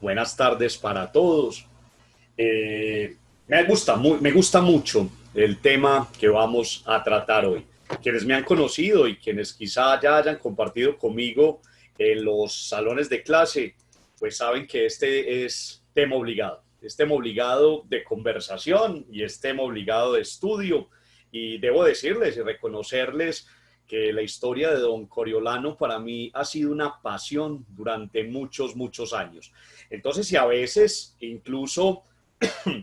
buenas tardes para todos. Me gusta mucho el tema que vamos a tratar hoy. Quienes me han conocido y quienes quizá ya hayan compartido conmigo en los salones de clase, pues saben que este es tema obligado de conversación y es tema obligado de estudio. Y debo decirles y reconocerles que la historia de Don Coriolano para mí ha sido una pasión durante muchos, muchos años. Entonces, si a veces incluso,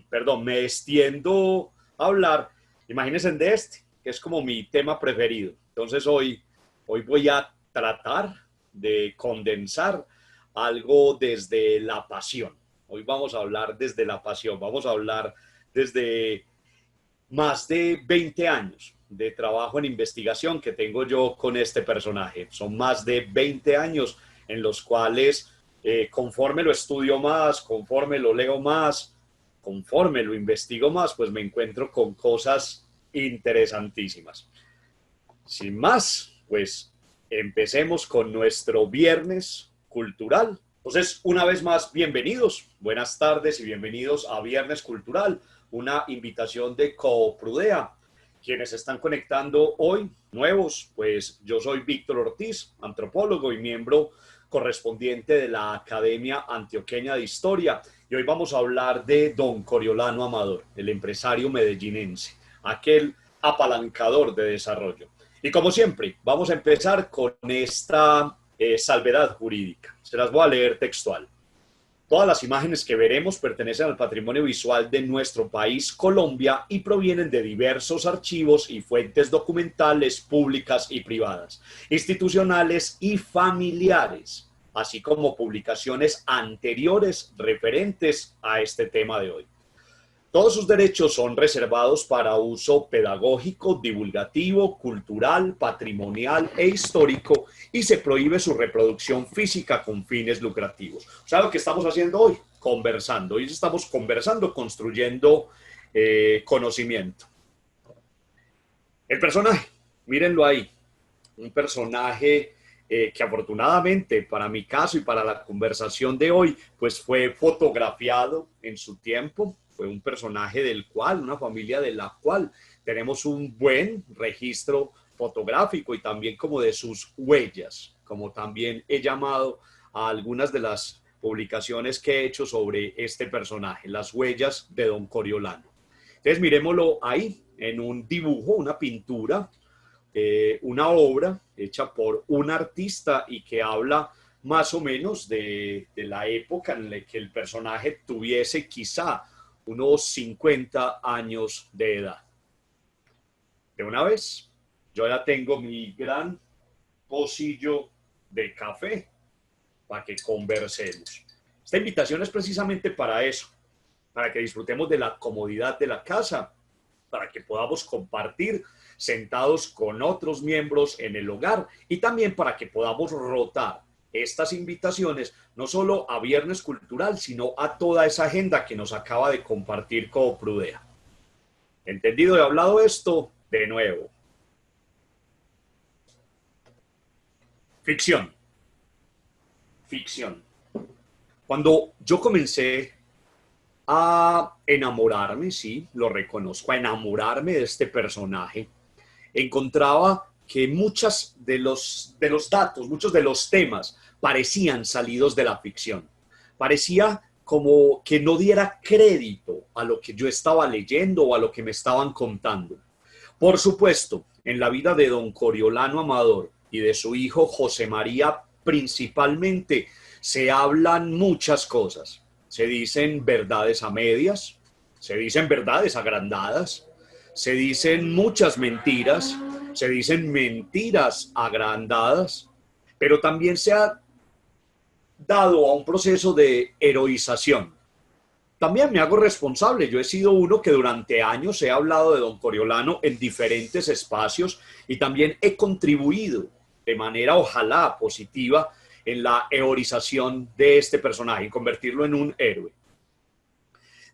perdón, me extiendo a hablar, imagínense de este, que es como mi tema preferido. Entonces, hoy voy a tratar de condensar algo desde la pasión. Hoy vamos a hablar desde la pasión, vamos a hablar desde más de 20 años de trabajo en investigación que tengo yo con este personaje. Son más de 20 años en los cuales, conforme lo estudio más, conforme lo leo más, conforme lo investigo más, pues me encuentro con cosas interesantísimas. Sin más, pues empecemos con nuestro viernes cultural. Entonces, una vez más, bienvenidos, buenas tardes y bienvenidos a Viernes Cultural, una invitación de Coprudea. Quienes están conectando hoy, nuevos, pues yo soy Víctor Ortiz, antropólogo y miembro correspondiente de la Academia Antioqueña de Historia. Y hoy vamos a hablar de Don Coriolano Amador, el empresario medellinense, aquel apalancador de desarrollo. Y como siempre, vamos a empezar con esta salvedad jurídica. Se las voy a leer textual. Todas las imágenes que veremos pertenecen al patrimonio visual de nuestro país, Colombia, y provienen de diversos archivos y fuentes documentales públicas y privadas, institucionales y familiares, así como publicaciones anteriores referentes a este tema de hoy. Todos sus derechos son reservados para uso pedagógico, divulgativo, cultural, patrimonial e histórico y se prohíbe su reproducción física con fines lucrativos. O sea, lo que estamos haciendo hoy, conversando. Hoy estamos conversando, construyendo conocimiento. El personaje, mírenlo ahí, un personaje que afortunadamente para mi caso y para la conversación de hoy, pues fue fotografiado en su tiempo. Fue un personaje del cual, una familia de la cual tenemos un buen registro fotográfico y también como de sus huellas, como también he llamado a algunas de las publicaciones que he hecho sobre este personaje, las huellas de Don Coriolano. Entonces miremoslo ahí, en un dibujo, una pintura, una obra hecha por un artista y que habla más o menos de la época en la que el personaje tuviese quizá unos 50 años de edad. De una vez, yo ya tengo mi gran pocillo de café para que conversemos. Esta invitación es precisamente para eso, para que disfrutemos de la comodidad de la casa, para que podamos compartir sentados con otros miembros en el hogar y también para que podamos rotar estas invitaciones no solo a Viernes Cultural, sino a toda esa agenda que nos acaba de compartir Coprudea. ¿Entendido y hablado esto? De nuevo. Ficción. Ficción. Cuando yo comencé a enamorarme, sí, lo reconozco, a enamorarme de este personaje, encontraba que muchos de los datos, muchos de los temas parecían salidos de la ficción. Parecía como que no diera crédito a lo que yo estaba leyendo o a lo que me estaban contando. Por supuesto, en la vida de Don Coriolano Amador y de su hijo José María principalmente se hablan muchas cosas. Se dicen verdades a medias, se dicen verdades agrandadas, se dicen muchas mentiras, se dicen mentiras agrandadas, pero también se ha dado a un proceso de heroización. También me hago responsable, yo he sido uno que durante años he hablado de Don Coriolano en diferentes espacios y también he contribuido de manera ojalá positiva en la heroización de este personaje, en convertirlo en un héroe.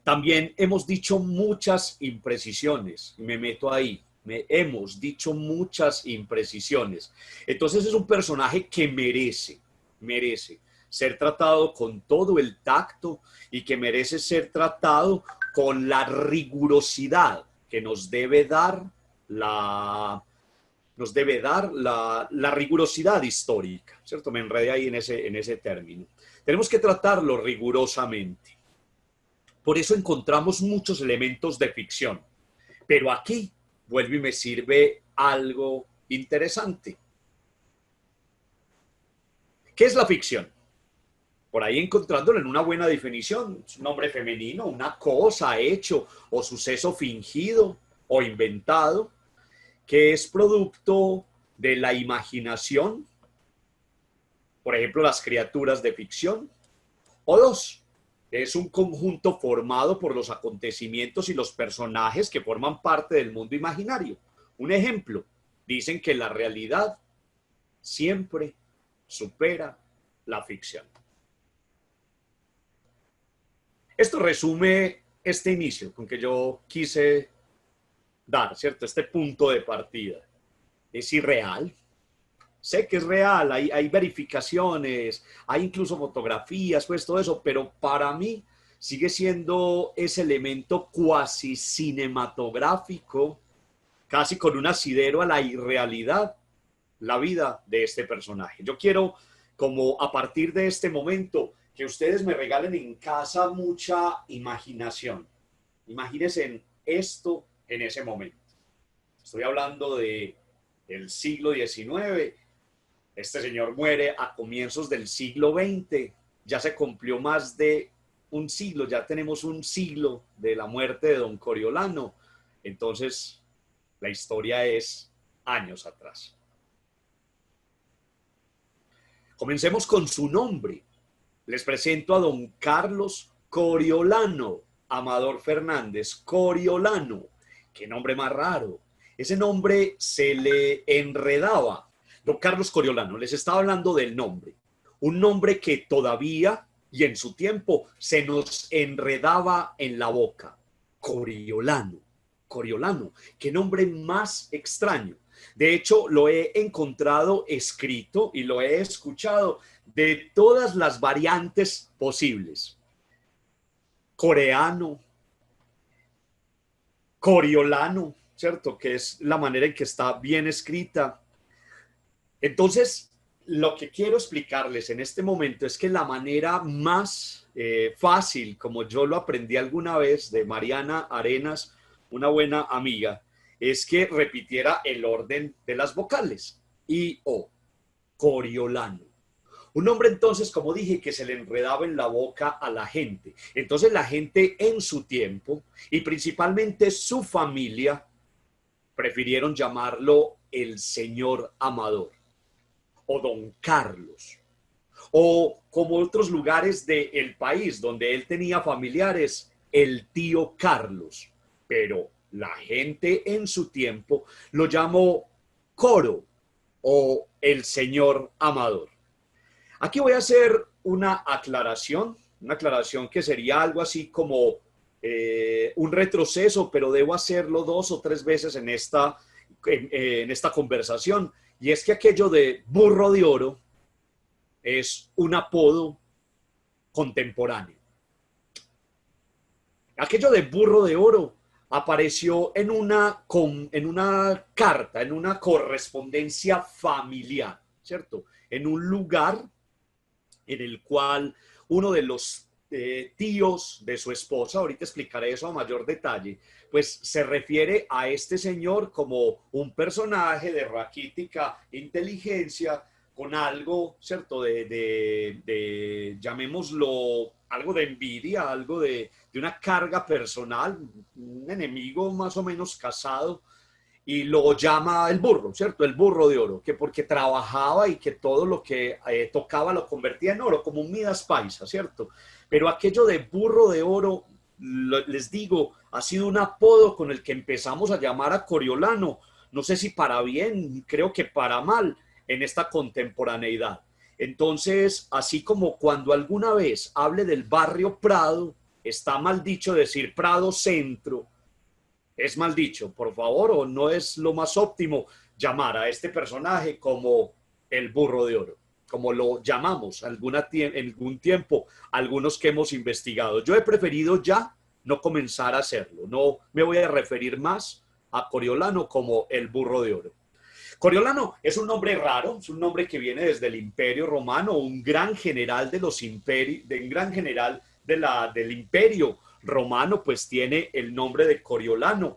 También hemos dicho muchas imprecisiones, me meto ahí, hemos dicho muchas imprecisiones. Entonces es un personaje que merece ser tratado con todo el tacto y que merece ser tratado con la rigurosidad que nos debe dar la rigurosidad histórica, ¿cierto? Me enredé ahí en ese término. Tenemos que tratarlo rigurosamente. Por eso encontramos muchos elementos de ficción. Pero aquí vuelve y me sirve algo interesante. ¿Qué es la ficción? Por ahí encontrándolo en una buena definición, es un nombre femenino, una cosa, hecho o suceso fingido o inventado, que es producto de la imaginación, por ejemplo, las criaturas de ficción, o dos, es un conjunto formado por los acontecimientos y los personajes que forman parte del mundo imaginario. Un ejemplo, dicen que la realidad siempre supera la ficción. Esto resume este inicio con que yo quise dar, ¿cierto? Este punto de partida. ¿Es irreal? Sé que es real, hay verificaciones, hay incluso fotografías, pues todo eso, pero para mí sigue siendo ese elemento cuasi cinematográfico, casi con un asidero a la irrealidad, la vida de este personaje. Yo quiero, como a partir de este momento, que ustedes me regalen en casa mucha imaginación. Imagínense en esto en ese momento. Estoy hablando del siglo XIX. Este señor muere a comienzos del siglo XX. Ya se cumplió más de un siglo, ya tenemos un siglo de la muerte de don Coriolano. Entonces, la historia es años atrás. Comencemos con su nombre. Les presento a don Carlos Coriolano Amador Fernández. Coriolano. Qué nombre más raro. Ese nombre se le enredaba. Don Carlos Coriolano, les estaba hablando del nombre. Un nombre que todavía y en su tiempo se nos enredaba en la boca. Coriolano. Coriolano. Qué nombre más extraño. De hecho, lo he encontrado escrito y lo he escuchado de todas las variantes posibles. Coreano, coriolano, ¿cierto? Que es la manera en que está bien escrita. Entonces, lo que quiero explicarles en este momento es que la manera más fácil, como yo lo aprendí alguna vez de Mariana Arenas, una buena amiga, es que repitiera el orden de las vocales. I-O, Coriolano. Un nombre entonces, como dije, que se le enredaba en la boca a la gente. Entonces la gente en su tiempo y principalmente su familia prefirieron llamarlo el señor Amador o don Carlos o como otros lugares del país donde él tenía familiares, el tío Carlos. Pero la gente en su tiempo lo llamó Coro o el señor Amador. Aquí voy a hacer una aclaración que sería algo así como un retroceso, pero debo hacerlo 2 o 3 veces en esta conversación. Y es que aquello de burro de oro es un apodo contemporáneo. Aquello de burro de oro apareció en una carta, en una correspondencia familiar, ¿cierto? En un lugar en el cual uno de los tíos de su esposa, ahorita explicaré eso a mayor detalle, pues se refiere a este señor como un personaje de raquítica inteligencia con algo, ¿cierto? Llamémoslo, algo de envidia, algo de una carga personal, un enemigo más o menos casado, y lo llama el burro, ¿cierto? El burro de oro, que porque trabajaba y que todo lo que tocaba lo convertía en oro, como un Midas Paisa, ¿cierto? Pero aquello de burro de oro, les digo, ha sido un apodo con el que empezamos a llamar a Coriolano, no sé si para bien, creo que para mal, en esta contemporaneidad. Entonces, así como cuando alguna vez hable del barrio Prado, está mal dicho decir Prado Centro, es mal dicho, por favor, o no es lo más óptimo llamar a este personaje como el burro de oro. como lo llamamos en algún tiempo, algunos que hemos investigado. Yo he preferido ya no comenzar a hacerlo. No me voy a referir más a Coriolano como el burro de oro. Coriolano es un nombre raro, es un nombre que viene desde el Imperio Romano, un gran general de los imperios, un gran general del Imperio Romano, pues tiene el nombre de Coriolano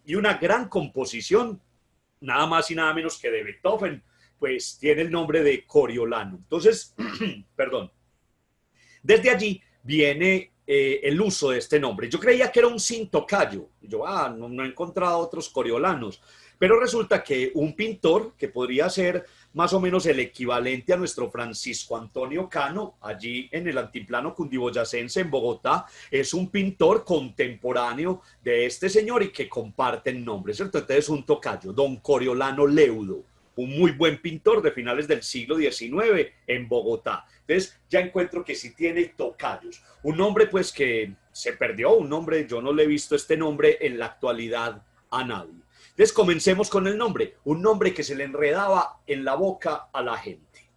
y una gran composición, nada más y nada menos que de Beethoven, pues tiene el nombre de Coriolano. Entonces, perdón, desde allí viene el uso de este nombre. Yo creía que era un cintocayo. Yo no he encontrado otros coriolanos. Pero resulta que un pintor, que podría ser más o menos el equivalente a nuestro Francisco Antonio Cano, allí en el altiplano cundiboyacense en Bogotá, es un pintor contemporáneo de este señor y que comparten nombres, ¿cierto? Entonces un tocayo, don Coriolano Leudo, un muy buen pintor de finales del siglo XIX en Bogotá. Entonces ya encuentro que sí tiene tocayos. Un nombre pues que se perdió, un nombre, yo no le he visto este nombre en la actualidad a nadie. Entonces comencemos con el nombre, un nombre que se le enredaba en la boca a la gente.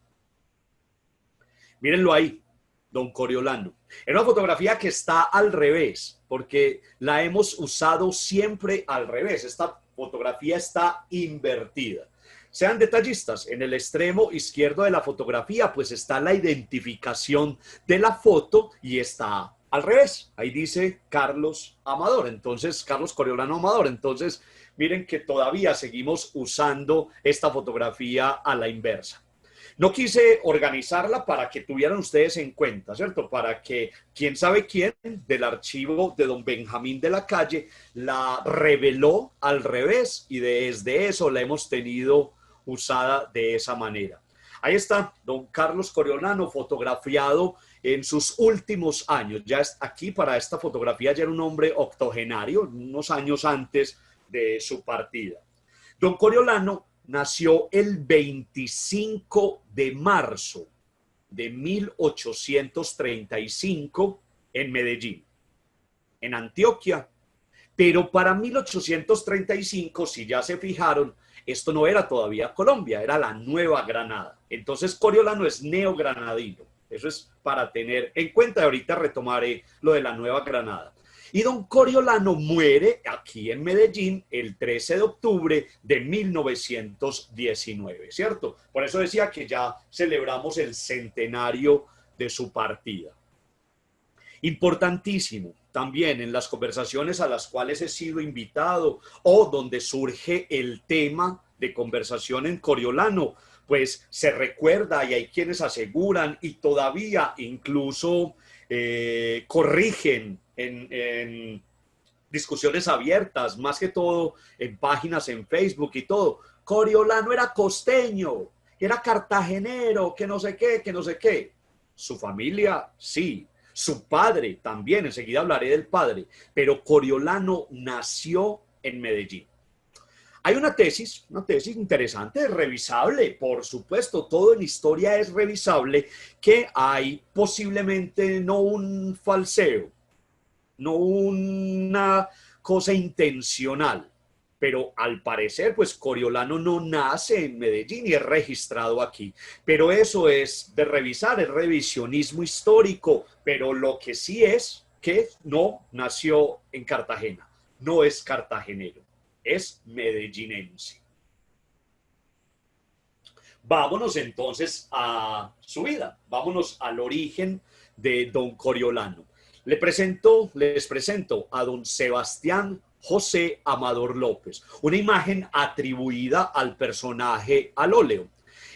Mírenlo ahí, don Coriolano. Es una fotografía que está al revés, porque la hemos usado siempre al revés. Esta fotografía está invertida. Sean detallistas, en el extremo izquierdo de la fotografía pues está la identificación de la foto y está al revés. Ahí dice Carlos Amador, entonces Carlos Coriolano Amador. Entonces miren que todavía seguimos usando esta fotografía a la inversa. No quise organizarla para que tuvieran ustedes en cuenta, ¿cierto? Para que quién sabe quién del archivo de don Benjamín de la Calle la reveló al revés y desde eso la hemos tenido usada de esa manera. Ahí está don Carlos Coriolano fotografiado en sus últimos años. Ya aquí para esta fotografía ya era un hombre octogenario, unos años antes de su partida. Don Coriolano nació el 25 de marzo de 1835 en Medellín, en Antioquia. Pero para 1835, si ya se fijaron, esto no era todavía Colombia, era la Nueva Granada. Entonces Coriolano es neogranadino. Eso es para tener en cuenta. Ahorita retomaré lo de la Nueva Granada. Y don Coriolano muere aquí en Medellín el 13 de octubre de 1919, ¿cierto? Por eso decía que ya celebramos el centenario de su partida. Importantísimo también en las conversaciones a las cuales he sido invitado o donde surge el tema de conversación en Coriolano, pues se recuerda y hay quienes aseguran y todavía incluso corrigen en discusiones abiertas, más que todo en páginas en Facebook y todo. Coriolano era costeño, era cartagenero, que no sé qué, que no sé qué. Su familia, sí. Su padre también, enseguida hablaré del padre, pero Coriolano nació en Medellín. Hay una tesis interesante, revisable, por supuesto, todo en historia es revisable, que hay posiblemente no un falseo, no una cosa intencional, pero al parecer, pues Coriolano no nace en Medellín y es registrado aquí. Pero eso es de revisar, es revisionismo histórico, pero lo que sí es que no nació en Cartagena, no es cartagenero, es medellinense. Vámonos entonces a su vida, vámonos al origen de don Coriolano. Les presento a don Sebastián José Amador López, una imagen atribuida al personaje al óleo.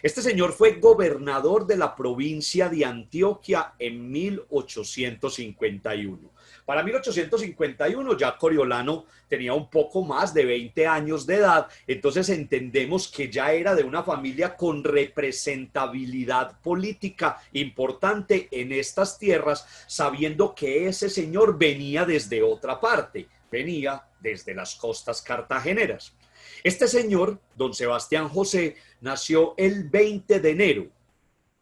Este señor fue gobernador de la provincia de Antioquia en 1851. Para 1851 ya Coriolano tenía un poco más de 20 años de edad, entonces entendemos que ya era de una familia con representabilidad política importante en estas tierras, sabiendo que ese señor venía desde otra parte, venía desde las costas cartageneras. Este señor, don Sebastián José, nació el 20 de enero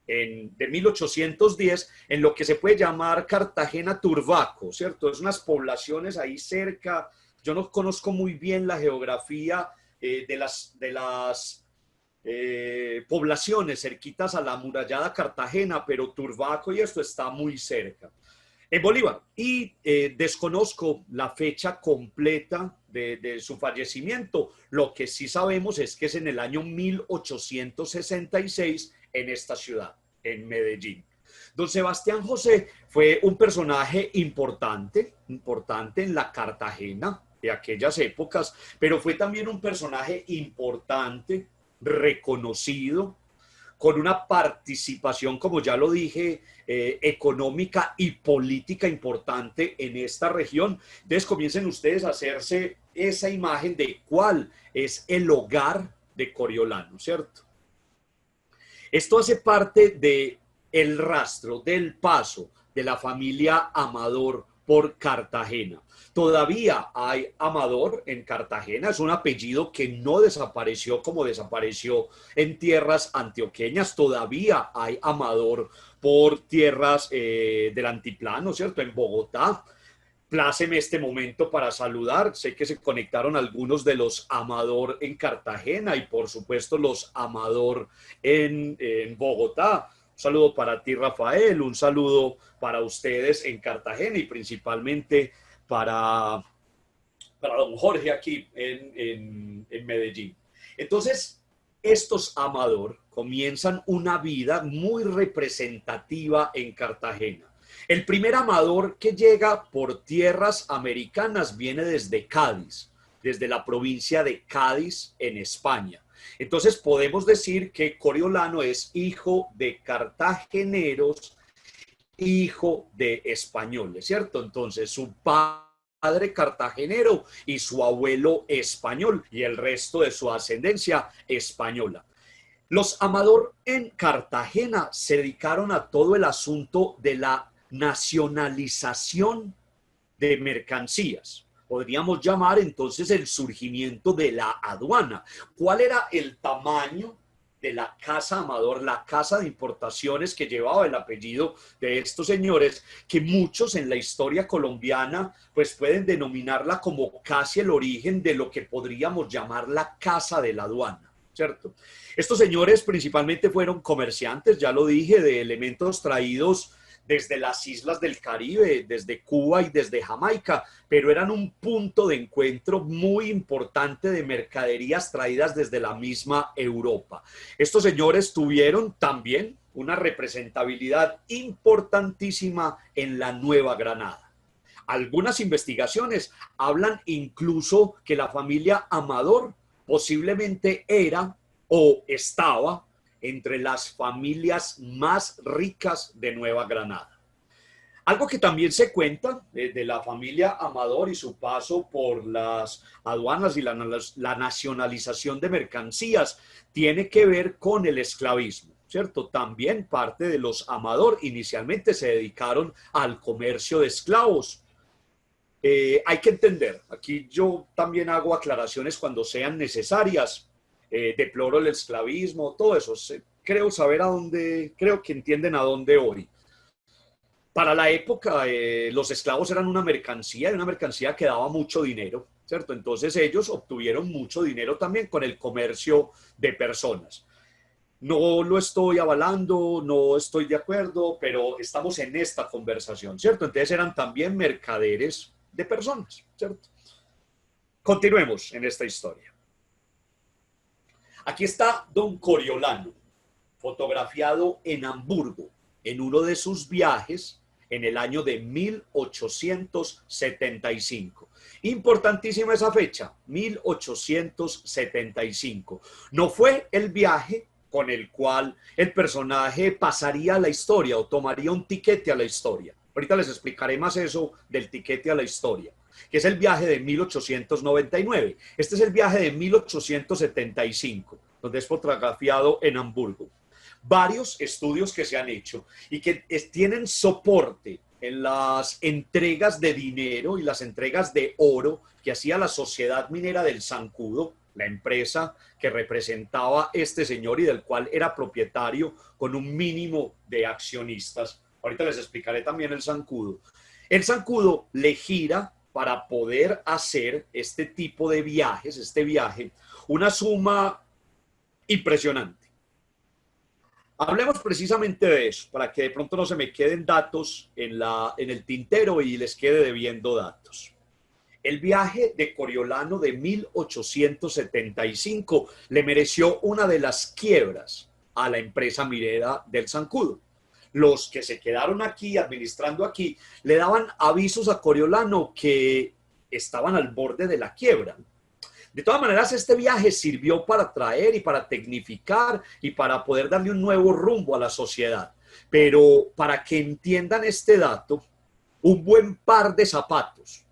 de 1810 en lo que se puede llamar Cartagena Turbaco, ¿cierto? Es unas poblaciones ahí cerca. Yo no conozco muy bien la geografía de las poblaciones cerquitas a la amurallada Cartagena, pero Turbaco y esto está muy cerca. En Bolívar. Y desconozco la fecha completa de su fallecimiento. Lo que sí sabemos es que es en el año 1866 en esta ciudad, en Medellín. Don Sebastián José fue un personaje importante en la Cartagena de aquellas épocas, pero fue también un personaje importante, reconocido, con una participación, como ya lo dije, económica y política importante en esta región. Entonces comiencen ustedes a hacerse esa imagen de cuál es el hogar de Coriolano, ¿cierto? Esto hace parte de el rastro, del paso de la familia Amador por Cartagena. Todavía hay Amador en Cartagena, es un apellido que no desapareció como desapareció en tierras antioqueñas, todavía hay Amador por tierras del antiplano, ¿cierto? En Bogotá. Pláceme este momento para saludar. Sé que se conectaron algunos de los Amador en Cartagena y por supuesto los Amador en Bogotá. Un saludo para ti, Rafael, un saludo para ustedes en Cartagena y principalmente para don Jorge aquí en Medellín. Entonces, estos Amador comienzan una vida muy representativa en Cartagena. El primer Amador que llega por tierras americanas viene desde Cádiz, desde la provincia de Cádiz en España. Entonces podemos decir que Coriolano es hijo de cartageneros, hijo de españoles, ¿cierto? Entonces su padre cartagenero y su abuelo español y el resto de su ascendencia española. Los Amador en Cartagena se dedicaron a todo el asunto de la nacionalización de mercancías. Podríamos llamar entonces el surgimiento de la aduana. ¿Cuál era el tamaño de la casa Amador, la casa de importaciones que llevaba el apellido de estos señores, que muchos en la historia colombiana pues pueden denominarla como casi el origen de lo que podríamos llamar la casa de la aduana, ¿cierto? Estos señores principalmente fueron comerciantes, ya lo dije, de elementos traídos desde las islas del Caribe, desde Cuba y desde Jamaica, pero eran un punto de encuentro muy importante de mercaderías traídas desde la misma Europa. Estos señores tuvieron también una representabilidad importantísima en la Nueva Granada. Algunas investigaciones hablan incluso que la familia Amador posiblemente era o estaba entre las familias más ricas de Nueva Granada. Algo que también se cuenta de la familia Amador y su paso por las aduanas y la nacionalización de mercancías tiene que ver con el esclavismo, ¿cierto? También parte de los Amador inicialmente se dedicaron al comercio de esclavos. Hay que entender, aquí yo también hago aclaraciones cuando sean necesarias. Deploro el esclavismo, todo eso. Creo saber creo que entienden a dónde voy. Para la época, los esclavos eran una mercancía que daba mucho dinero, ¿cierto? Entonces ellos obtuvieron mucho dinero también con el comercio de personas. No lo estoy avalando, no estoy de acuerdo, pero estamos en esta conversación, ¿cierto? Entonces eran también mercaderes de personas, ¿cierto? Continuemos en esta historia. Aquí está don Coriolano, fotografiado en Hamburgo, en uno de sus viajes en el año de 1875. Importantísima esa fecha, 1875. No fue el viaje con el cual el personaje pasaría a la historia o tomaría un tiquete a la historia. Ahorita les explicaré más eso del tiquete a la historia, que es el viaje de 1899. Este es el viaje de 1875, donde es fotografiado en Hamburgo. Varios estudios que se han hecho y que tienen soporte en las entregas de dinero y las entregas de oro que hacía la Sociedad Minera del Zancudo, la empresa que representaba este señor y del cual era propietario con un mínimo de accionistas. Ahorita les explicaré también el Zancudo. El Zancudo le gira para poder hacer este tipo de viajes, este viaje, una suma Impresionante. Hablemos precisamente de eso, para que de pronto no se me queden datos en el tintero y les quede debiendo datos. El viaje de Coriolano de 1875 le mereció una de las quiebras a la empresa minera del Zancudo. Los que se quedaron aquí, administrando aquí, le daban avisos a Coriolano que estaban al borde de la quiebra. De todas maneras, este viaje sirvió para traer y para tecnificar y para poder darle un nuevo rumbo a la sociedad. Pero para que entiendan este dato, un buen par de zapatos,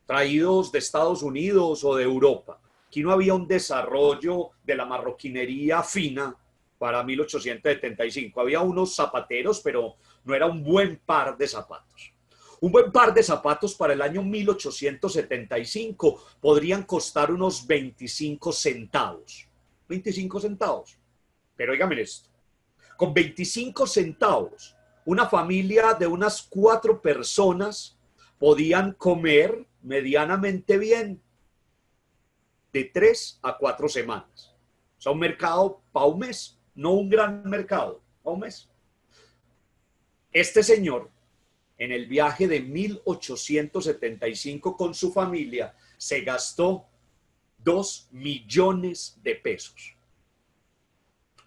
traídos de Estados Unidos o de Europa. Aquí no había un desarrollo de la marroquinería fina para 1875. Había unos zapateros, pero no era un buen par de zapatos. Un buen par de zapatos para el año 1875 podrían costar unos 25 centavos. 25 centavos. Pero oígame esto. Con 25 centavos, una familia de unas 4 personas podían comer medianamente bien de 3 a 4 semanas. O sea, un mercado para un mes, no un gran mercado, para un mes. Este señor, en el viaje de 1875 con su familia, se gastó 2 millones de pesos.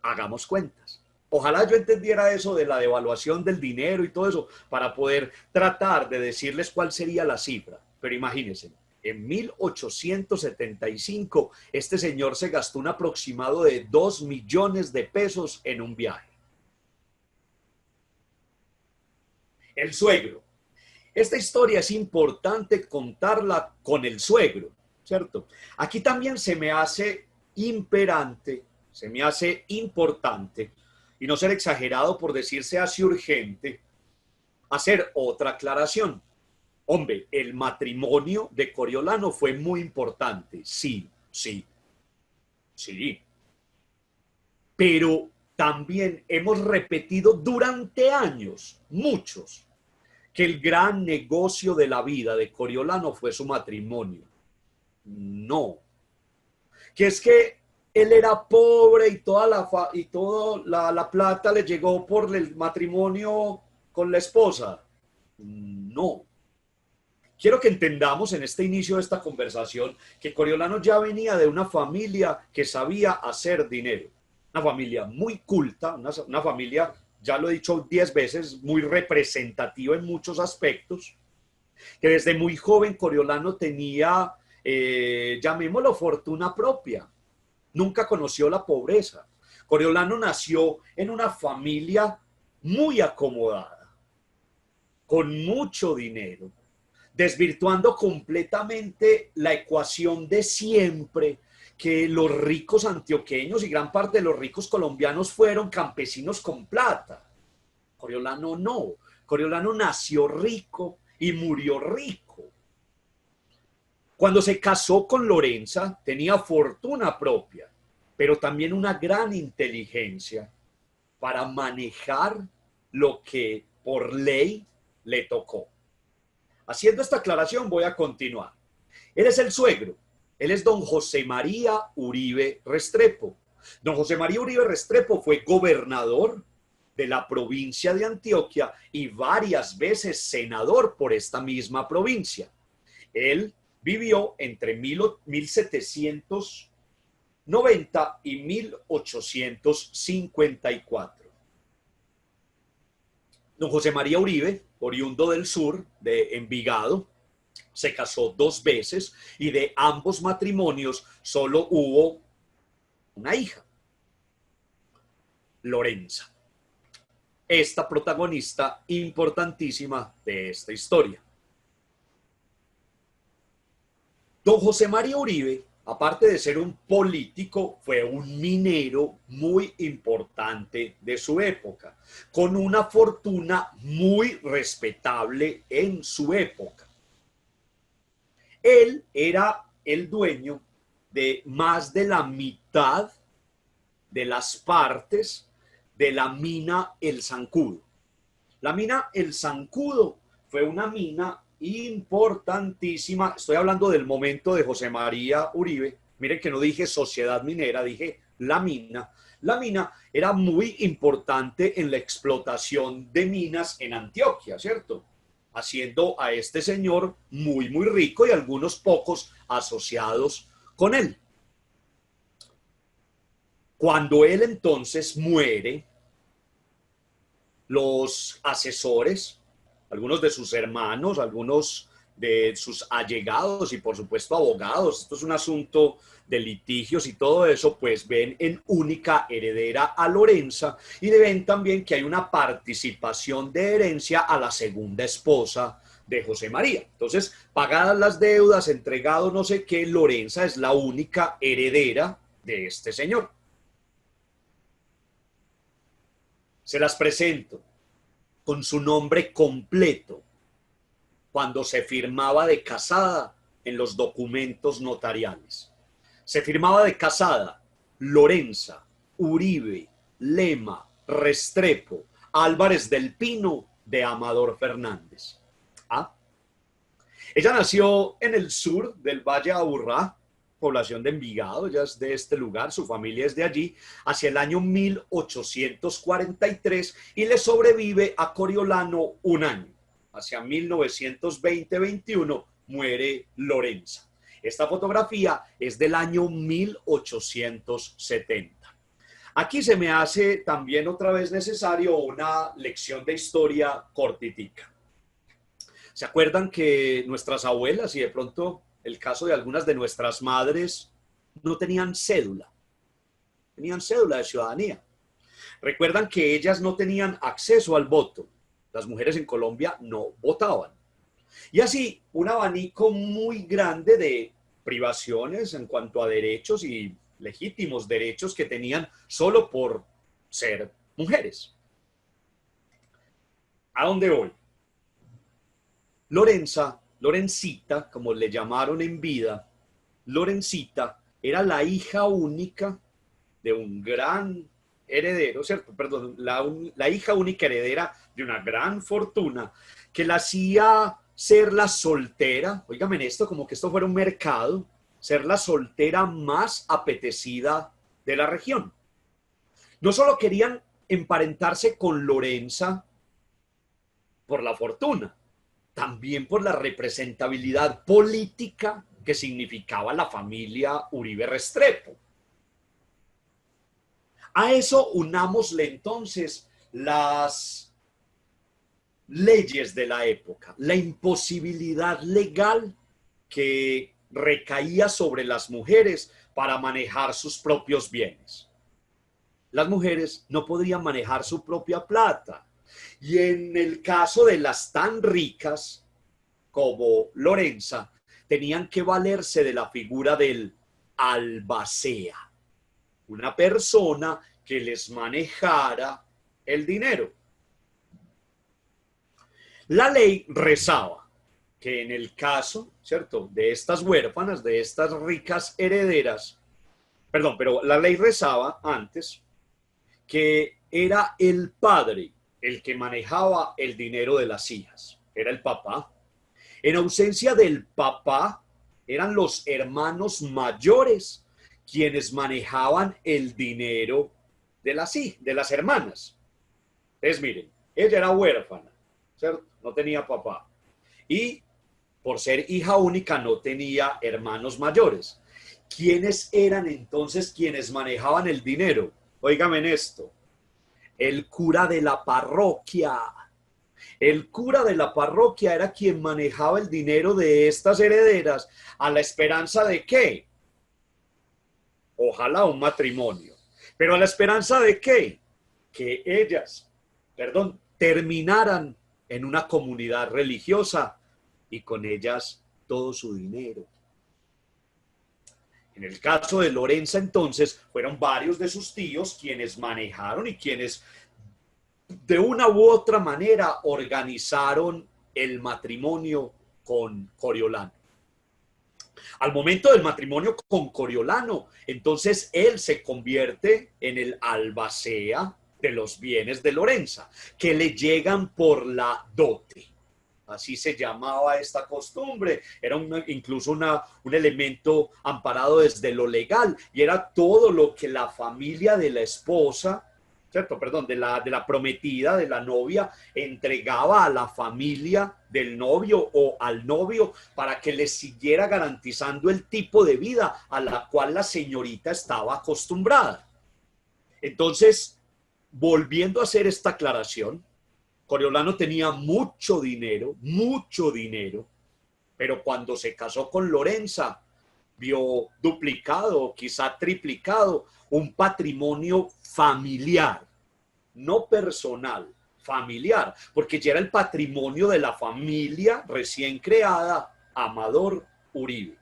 Hagamos cuentas. Ojalá yo entendiera eso de la devaluación del dinero y todo eso para poder tratar de decirles cuál sería la cifra. Pero imagínense, en 1875 este señor se gastó un aproximado de 2 millones de pesos en un viaje. El suegro. Esta historia es importante contarla con el suegro, ¿cierto? Aquí también se me hace imperante, se me hace importante, y no ser exagerado por decir se hace urgente, hacer otra aclaración. Hombre, el matrimonio de Coriolano fue muy importante, sí. Pero también hemos repetido durante años, muchos, que el gran negocio de la vida de Coriolano fue su matrimonio. No. Que es que él era pobre y toda la plata le llegó por el matrimonio con la esposa. No. Quiero que entendamos en este inicio de esta conversación que Coriolano ya venía de una familia que sabía hacer dinero. Una familia muy culta, una familia, ya lo he dicho 10 veces, muy representativa en muchos aspectos, que desde muy joven Coriolano tenía, llamémoslo, fortuna propia. Nunca conoció la pobreza. Coriolano nació en una familia muy acomodada, con mucho dinero, desvirtuando completamente la ecuación de siempre, que los ricos antioqueños y gran parte de los ricos colombianos fueron campesinos con plata. Coriolano no. Coriolano nació rico y murió rico. Cuando se casó con Lorenza, tenía fortuna propia, pero también una gran inteligencia para manejar lo que por ley le tocó. Haciendo esta aclaración voy a continuar. Él es el suegro. Él es don José María Uribe Restrepo. Don José María Uribe Restrepo fue gobernador de la provincia de Antioquia y varias veces senador por esta misma provincia. Él vivió entre 1790 y 1854. Don José María Uribe, oriundo del sur, de Envigado, se casó 2 veces y de ambos matrimonios solo hubo una hija, Lorenza, esta protagonista importantísima de esta historia. Don José María Uribe, aparte de ser un político, fue un minero muy importante de su época, con una fortuna muy respetable en su época. Él era el dueño de más de la mitad de las partes de la mina El Zancudo. La mina El Zancudo fue una mina importantísima, estoy hablando del momento de José María Uribe, Miren que no dije sociedad minera, dije la mina. La mina era muy importante en la explotación de minas en Antioquia, ¿cierto? Haciendo a este señor muy, muy rico y algunos pocos asociados con él. Cuando él entonces muere, los asesores, algunos de sus hermanos, algunos de sus allegados y por supuesto abogados, esto es un asunto de litigios y todo eso, pues ven en única heredera a Lorenza y ven también que hay una participación de herencia a la segunda esposa de José María. Entonces, pagadas las deudas, entregado no sé qué, Lorenza es la única heredera de este señor. Se las presento con su nombre completo cuando se firmaba de casada en los documentos notariales. Se firmaba de casada Lorenza Uribe Lema Restrepo Álvarez del Pino de Amador Fernández. ¿Ah? Ella nació en el sur del Valle Aburrá, población de Envigado, ella es de este lugar, su familia es de allí, hacia el año 1843 y le sobrevive a Coriolano un año. Hacia 1920-21 muere Lorenza. Esta fotografía es del año 1870. Aquí se me hace también otra vez necesario una lección de historia cortitica. ¿Se acuerdan que nuestras abuelas y de pronto el caso de algunas de nuestras madres no tenían cédula? Tenían cédula de ciudadanía. Recuerdan que ellas no tenían acceso al voto. Las mujeres en Colombia no votaban. Y así, un abanico muy grande de privaciones en cuanto a derechos y legítimos derechos que tenían solo por ser mujeres. ¿A dónde voy? Lorencita, como le llamaron en vida, Lorencita era la hija única de un gran heredero, ¿cierto? Perdón, la hija única heredera de una gran fortuna que la hacía ser la soltera, óigame en esto, como que esto fuera un mercado, ser la soltera más apetecida de la región. No solo querían emparentarse con Lorenza por la fortuna, también por la representabilidad política que significaba la familia Uribe Restrepo. A eso unámosle entonces las leyes de la época, la imposibilidad legal que recaía sobre las mujeres para manejar sus propios bienes. Las mujeres no podrían manejar su propia plata. Y en el caso de las tan ricas como Lorenza, tenían que valerse de la figura del albacea, una persona que les manejara el dinero. La ley rezaba que en el caso, ¿cierto?, de estas huérfanas, de estas ricas herederas, perdón, pero la ley rezaba antes que era el padre el que manejaba el dinero de las hijas, era el papá. En ausencia del papá, eran los hermanos mayores quienes manejaban el dinero de las hermanas. Entonces, miren, ella era huérfana, ¿cierto? No tenía papá. Y por ser hija única no tenía hermanos mayores. ¿Quiénes eran entonces quienes manejaban el dinero? Óigame en esto. El cura de la parroquia. El cura de la parroquia era quien manejaba el dinero de estas herederas a la esperanza de ¿qué? Ojalá un matrimonio. ¿Pero a la esperanza de qué? Que ellas, terminaran en una comunidad religiosa y con ellas todo su dinero. En el caso de Lorenza, entonces, fueron varios de sus tíos quienes manejaron y quienes de una u otra manera organizaron el matrimonio con Coriolano. Al momento del matrimonio con Coriolano, entonces él se convierte en el albacea de los bienes de Lorenza, que le llegan por la dote. así se llamaba esta costumbre, era incluso un elemento amparado desde lo legal y era todo lo que la familia de la esposa, ¿cierto? Perdón, de la prometida, de la novia, entregaba a la familia del novio o al novio para que le siguiera garantizando el tipo de vida a la cual la señorita estaba acostumbrada. Entonces, volviendo a hacer esta aclaración, Coriolano tenía mucho dinero, pero cuando se casó con Lorenza, vio duplicado, quizá triplicado, un patrimonio familiar, no personal, familiar, porque ya era el patrimonio de la familia recién creada, Amador Uribe.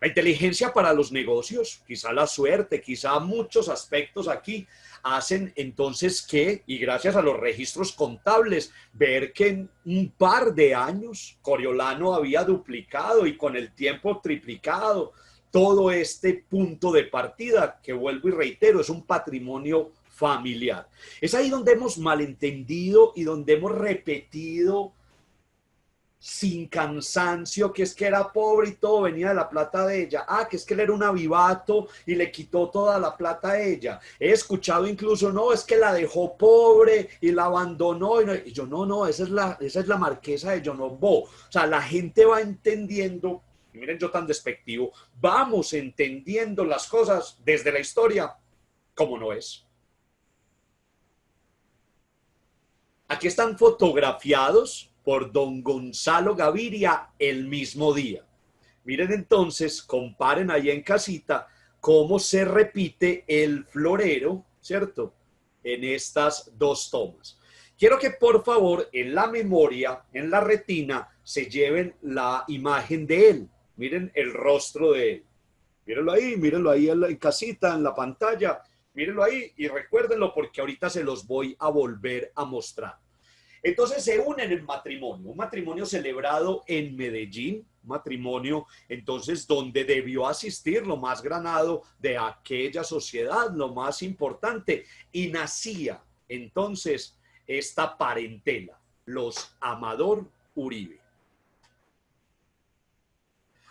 La inteligencia para los negocios, quizá la suerte, quizá muchos aspectos aquí hacen entonces que, y gracias a los registros contables, ver que en un par de años Coriolano había duplicado y con el tiempo triplicado todo este punto de partida, que vuelvo y reitero, es un patrimonio familiar. Es ahí donde hemos malentendido y donde hemos repetido sin cansancio, que es que era pobre y todo venía de la plata de ella. Que es que él era un avivato y le quitó toda la plata a ella. He escuchado incluso, no, es que la dejó pobre y la abandonó. Y yo, no, esa es la marquesa de Jonobó. O sea, la gente va entendiendo, miren yo tan despectivo, vamos entendiendo las cosas desde la historia como no es. Aquí están fotografiados por don Gonzalo Gaviria el mismo día. Miren entonces, comparen ahí en casita cómo se repite el florero, ¿cierto? En estas dos tomas. Quiero que por favor en la memoria, en la retina, se lleven la imagen de él. Miren el rostro de él. Mírenlo ahí en casita, en la pantalla. Mírenlo ahí y recuérdenlo porque ahorita se los voy a volver a mostrar. Entonces se unen en matrimonio, un matrimonio celebrado en Medellín, un matrimonio entonces donde debió asistir lo más granado de aquella sociedad, lo más importante, y nacía entonces esta parentela, los Amador Uribe.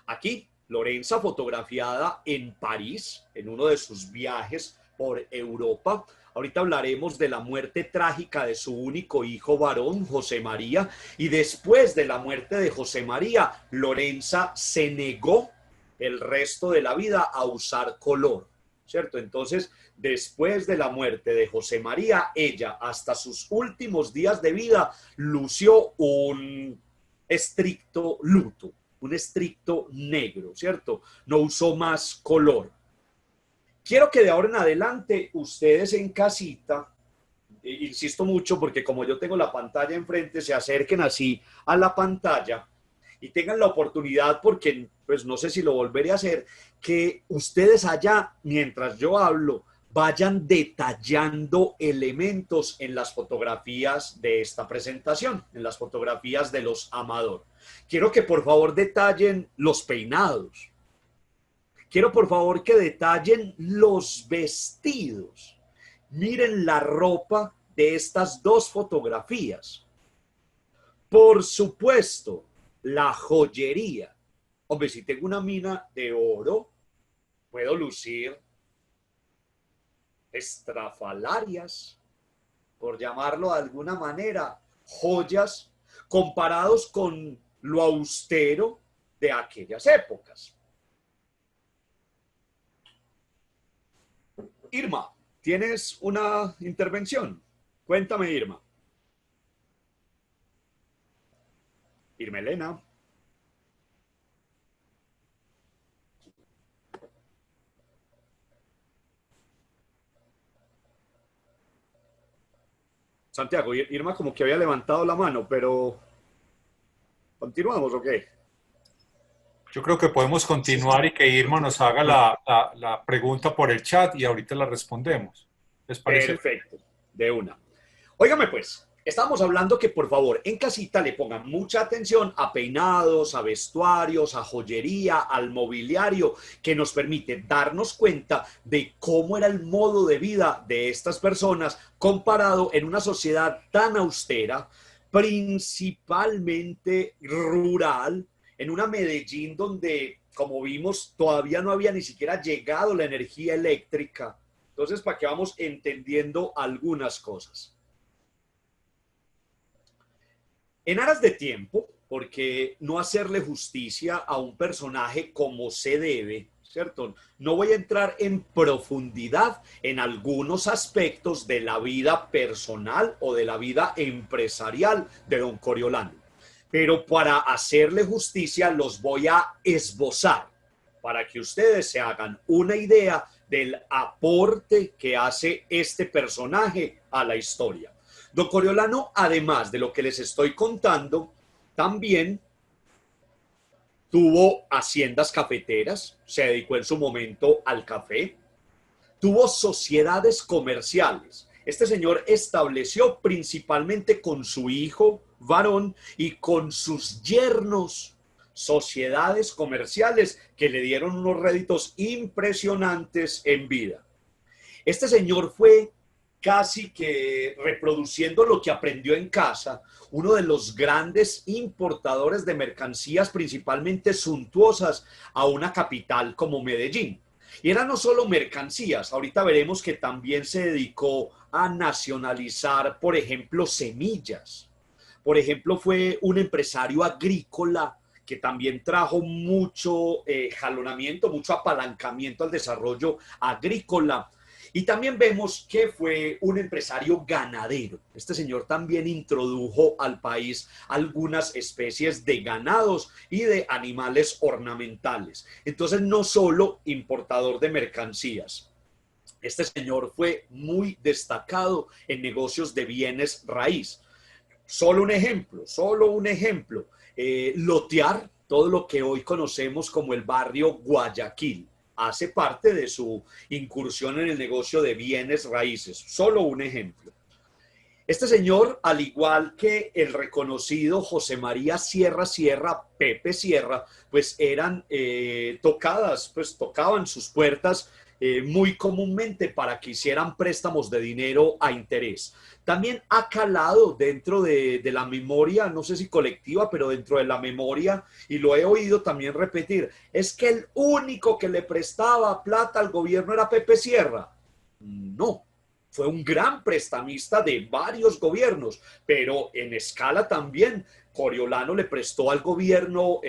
Aquí Lorenza fotografiada en París, en uno de sus viajes por Europa. Ahorita hablaremos de la muerte trágica de su único hijo varón, José María, y después de la muerte de José María, Lorenza se negó el resto de la vida a usar color, ¿cierto? Entonces, después de la muerte de José María, ella hasta sus últimos días de vida lució un estricto luto, un estricto negro, ¿cierto? No usó más color. Quiero que de ahora en adelante ustedes en casita, insisto mucho porque como yo tengo la pantalla enfrente, se acerquen así a la pantalla y tengan la oportunidad, porque pues no sé si lo volveré a hacer, que ustedes allá, mientras yo hablo, vayan detallando elementos en las fotografías de esta presentación, en las fotografías de los Amador. Quiero que por favor detallen los peinados. Quiero por favor que detallen los vestidos. Miren la ropa de estas dos fotografías. Por supuesto, la joyería. Hombre, si tengo una mina de oro, puedo lucir estrafalarias, por llamarlo de alguna manera, joyas comparados con lo austero de aquellas épocas. Irma, ¿tienes una intervención? Cuéntame, Irma. Irma Elena. Santiago, Irma como que había levantado la mano, pero ¿continuamos o qué? Yo creo que podemos continuar y que Irma nos haga la pregunta por el chat y ahorita la respondemos. ¿Les parece? Perfecto, de una. Óigame pues, estamos hablando que por favor en casita le pongan mucha atención a peinados, a vestuarios, a joyería, al mobiliario, que nos permite darnos cuenta de cómo era el modo de vida de estas personas comparado en una sociedad tan austera, principalmente rural, en una Medellín donde, como vimos, todavía no había ni siquiera llegado la energía eléctrica. Entonces, para que vamos entendiendo algunas cosas. En aras de tiempo, porque no hacerle justicia a un personaje como se debe, ¿cierto? No voy a entrar en profundidad en algunos aspectos de la vida personal o de la vida empresarial de don Coriolano, pero para hacerle justicia los voy a esbozar para que ustedes se hagan una idea del aporte que hace este personaje a la historia. Don Coriolano, además de lo que les estoy contando, también tuvo haciendas cafeteras, se dedicó en su momento al café, tuvo sociedades comerciales. Este señor estableció principalmente con su hijo varón y con sus yernos sociedades comerciales que le dieron unos réditos impresionantes en vida. Este señor fue casi que reproduciendo lo que aprendió en casa, uno de los grandes importadores de mercancías principalmente suntuosas a una capital como Medellín. Y eran no solo mercancías, ahorita veremos que también se dedicó a nacionalizar, por ejemplo, semillas. Por ejemplo, fue un empresario agrícola que también trajo mucho jalonamiento, mucho apalancamiento al desarrollo agrícola. Y también vemos que fue un empresario ganadero. Este señor también introdujo al país algunas especies de ganados y de animales ornamentales. Entonces, no solo importador de mercancías. Este señor fue muy destacado en negocios de bienes raíz. Solo un ejemplo. Lotear, todo lo que hoy conocemos como el barrio Guayaquil, hace parte de su incursión en el negocio de bienes raíces. Solo un ejemplo. Este señor, al igual que el reconocido José María Sierra Sierra, Pepe Sierra, pues eran tocaban sus puertas muy comúnmente para que hicieran préstamos de dinero a interés. También ha calado dentro de la memoria, no sé si colectiva, pero dentro de la memoria, y lo he oído también repetir, es que el único que le prestaba plata al gobierno era Pepe Sierra. No, fue un gran prestamista de varios gobiernos, pero en escala también. Coriolano le prestó al gobierno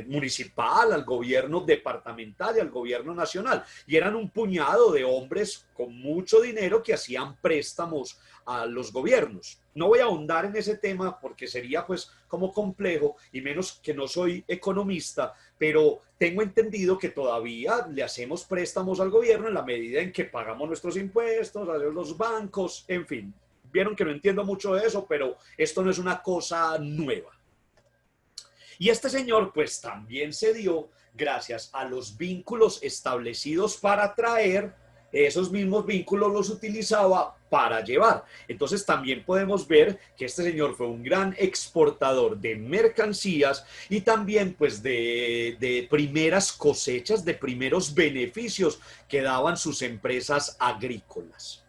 municipal, al gobierno departamental y al gobierno nacional. Y eran un puñado de hombres con mucho dinero que hacían préstamos a los gobiernos. No voy a ahondar en ese tema porque sería pues como complejo y menos que no soy economista, pero tengo entendido que todavía le hacemos préstamos al gobierno en la medida en que pagamos nuestros impuestos, a los bancos, en fin. Vieron que no entiendo mucho de eso, pero esto no es una cosa nueva. Y este señor pues también se dio gracias a los vínculos establecidos para traer, esos mismos vínculos los utilizaba para llevar. Entonces también podemos ver que este señor fue un gran exportador de mercancías y también pues de primeras cosechas, de primeros beneficios que daban sus empresas agrícolas.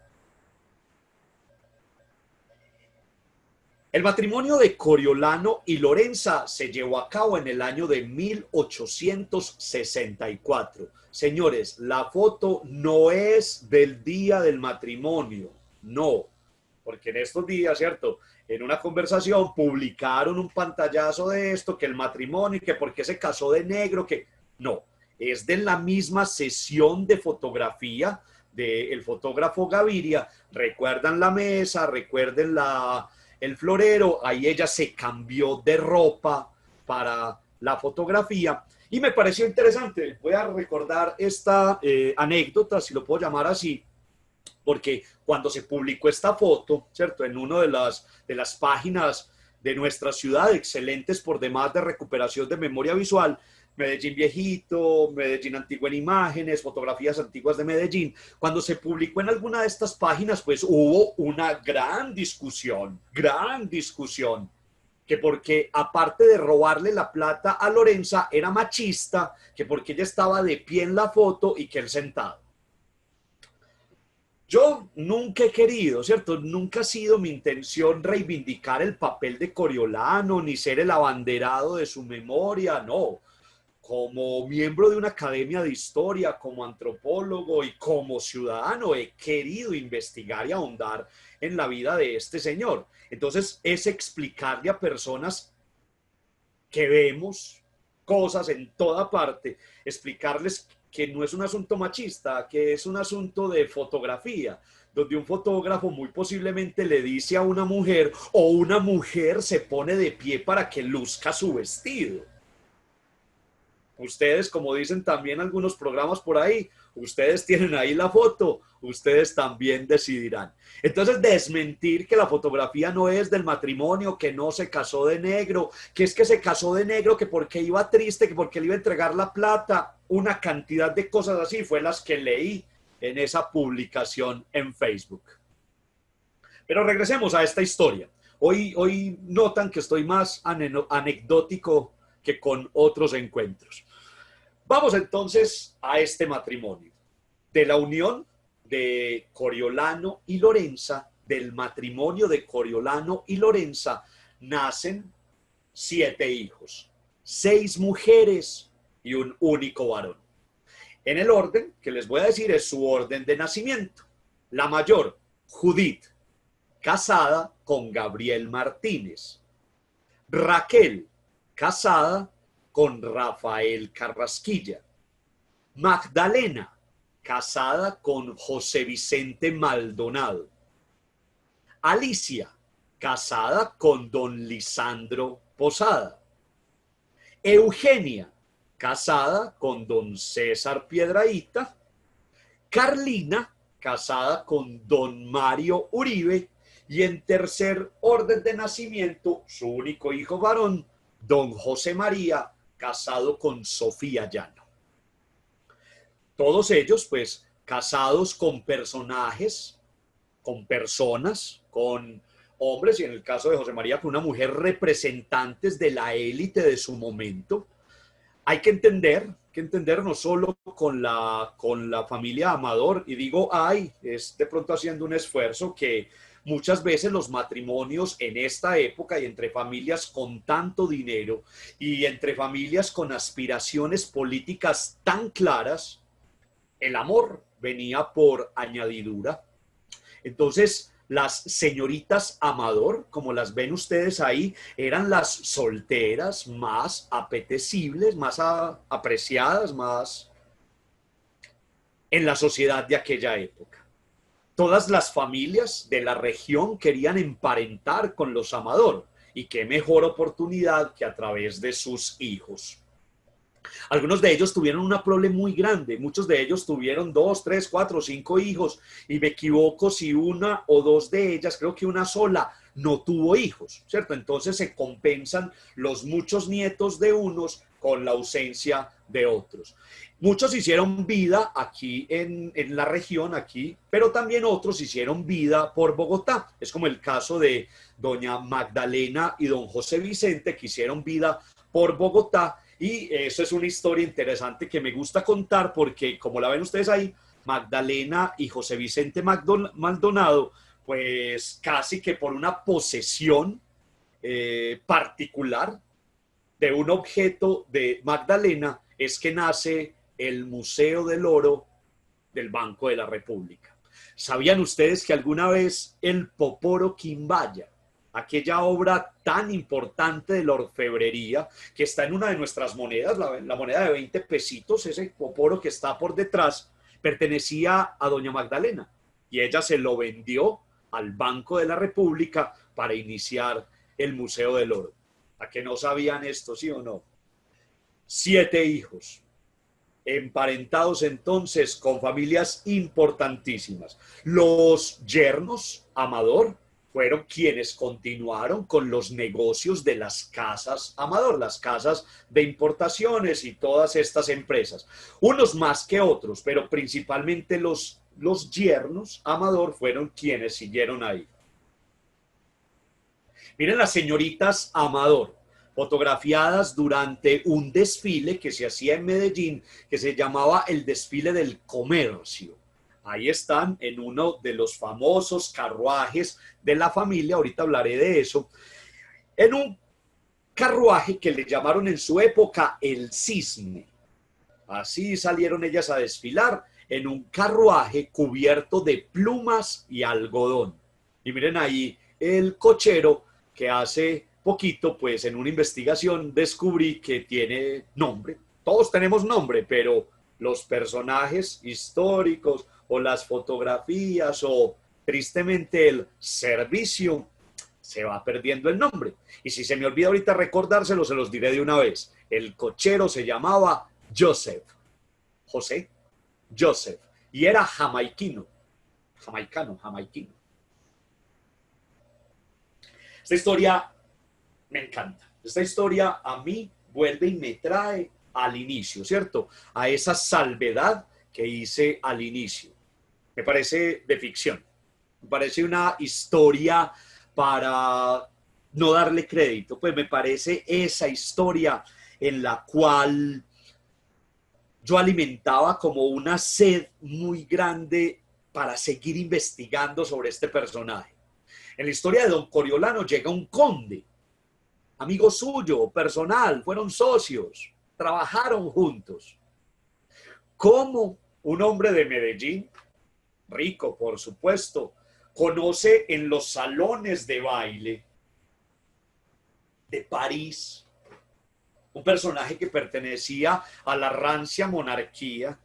El matrimonio de Coriolano y Lorenza se llevó a cabo en el año de 1864. Señores, la foto no es del día del matrimonio, no, porque en estos días, ¿cierto? En una conversación publicaron un pantallazo de esto, que el matrimonio, que por qué se casó de negro, que no, es de la misma sesión de fotografía del fotógrafo Gaviria. Recuerdan la mesa, recuerden el florero, ahí ella se cambió de ropa para la fotografía y me pareció interesante. Voy a recordar esta anécdota, si lo puedo llamar así, porque cuando se publicó esta foto, ¿cierto? En una de las páginas de nuestra ciudad, excelentes por demás de recuperación de memoria visual, Medellín Viejito, Medellín Antiguo en Imágenes, fotografías antiguas de Medellín. Cuando se publicó en alguna de estas páginas, pues hubo una gran discusión, que porque aparte de robarle la plata a Lorenza, era machista, que porque ella estaba de pie en la foto y que él sentado. Yo nunca he querido, ¿cierto? Nunca ha sido mi intención reivindicar el papel de Coriolano, ni ser el abanderado de su memoria, no. Como miembro de una academia de historia, como antropólogo y como ciudadano, he querido investigar y ahondar en la vida de este señor. Entonces, es explicarle a personas que vemos cosas en toda parte, explicarles que no es un asunto machista, que es un asunto de fotografía, donde un fotógrafo muy posiblemente le dice a una mujer o una mujer se pone de pie para que luzca su vestido. Ustedes, como dicen también algunos programas por ahí, ustedes tienen ahí la foto, ustedes también decidirán. Entonces, desmentir que la fotografía no es del matrimonio, que no se casó de negro, que es que se casó de negro, que porque iba triste, que porque le iba a entregar la plata, una cantidad de cosas así fue las que leí en esa publicación en Facebook. Pero regresemos a esta historia. Hoy notan que estoy más anecdótico que con otros encuentros. Vamos entonces a este matrimonio. De la unión de Coriolano y Lorenza, del matrimonio de Coriolano y Lorenza, nacen 7 hijos, 6 mujeres y un único varón. En el orden que les voy a decir es su orden de nacimiento. La mayor, Judith, casada con Gabriel Martínez. Raquel, casada con Rafael Carrasquilla. Magdalena, casada con José Vicente Maldonado. Alicia, casada con don Lisandro Posada. Eugenia, casada con don César Piedrahíta. Carlina, casada con don Mario Uribe. Y en tercer orden de nacimiento, su único hijo varón, don José María, casado con Sofía Llano. Todos ellos, pues, casados con personajes, con personas, con hombres, y en el caso de José María, con una mujer, representantes de la élite de su momento. Hay que entender no solo con la familia Amador, y digo ay, es de pronto haciendo un esfuerzo que muchas veces los matrimonios en esta época y entre familias con tanto dinero y entre familias con aspiraciones políticas tan claras, el amor venía por añadidura. Entonces, las señoritas Amador, como las ven ustedes ahí, eran las solteras más apetecibles, más apreciadas, más en la sociedad de aquella época. Todas las familias de la región querían emparentar con los Amador, y qué mejor oportunidad que a través de sus hijos. Algunos de ellos tuvieron una prole muy grande, muchos de ellos tuvieron 2, 3, 4, 5 hijos, y me equivoco si una o dos de ellas, creo que una sola, no tuvo hijos, ¿cierto? Entonces se compensan los muchos nietos de unos con la ausencia de otros. Muchos hicieron vida aquí en la región, aquí, pero también otros hicieron vida por Bogotá. Es como el caso de doña Magdalena y don José Vicente, que hicieron vida por Bogotá, y eso es una historia interesante que me gusta contar porque, como la ven ustedes ahí, Magdalena y José Vicente Maldonado, pues casi que por una posesión particular de un objeto de Magdalena, es que nace el Museo del Oro del Banco de la República. ¿Sabían ustedes que alguna vez el Poporo Quimbaya, aquella obra tan importante de la orfebrería, que está en una de nuestras monedas, la moneda de 20 pesitos, ese poporo que está por detrás, pertenecía a doña Magdalena, y ella se lo vendió al Banco de la República para iniciar el Museo del Oro? ¿A que no sabían esto, sí o no? 7 hijos, emparentados entonces con familias importantísimas. Los yernos Amador fueron quienes continuaron con los negocios de las casas Amador, las casas de importaciones y todas estas empresas. Unos más que otros, pero principalmente los yernos Amador fueron quienes siguieron ahí. Miren las señoritas Amador, fotografiadas durante un desfile que se hacía en Medellín, que se llamaba el desfile del comercio. Ahí están en uno de los famosos carruajes de la familia, ahorita hablaré de eso, en un carruaje que le llamaron en su época el cisne. Así salieron ellas a desfilar en un carruaje cubierto de plumas y algodón. Y miren ahí el cochero que hace poquito, pues en una investigación descubrí que tiene nombre. Todos tenemos nombre, pero los personajes históricos o las fotografías o tristemente el servicio se va perdiendo el nombre. Y si se me olvida ahorita recordárselo, se los diré de una vez. El cochero se llamaba Joseph. José Joseph. Y era jamaiquino. Jamaiquino. Esta historia me encanta. Esta historia a mí vuelve y me trae al inicio, ¿cierto? A esa salvedad que hice al inicio. Me parece de ficción. Me parece una historia para no darle crédito. Pues me parece esa historia en la cual yo alimentaba como una sed muy grande para seguir investigando sobre este personaje. En la historia de Don Coriolano llega un conde, amigo suyo, personal, fueron socios, trabajaron juntos. ¿Cómo un hombre de Medellín, rico por supuesto, conoce en los salones de baile de París un personaje que pertenecía a la rancia monarquía,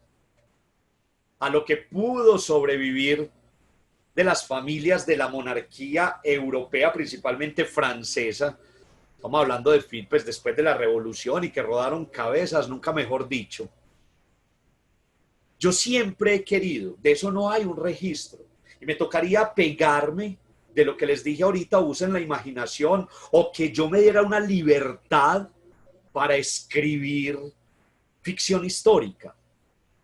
a lo que pudo sobrevivir de las familias de la monarquía europea, principalmente francesa? Estamos hablando de pues, después de la revolución y que rodaron cabezas, nunca mejor dicho. Yo siempre he querido, de eso no hay un registro, y me tocaría pegarme de lo que les dije ahorita, usen la imaginación, o que yo me diera una libertad para escribir ficción histórica.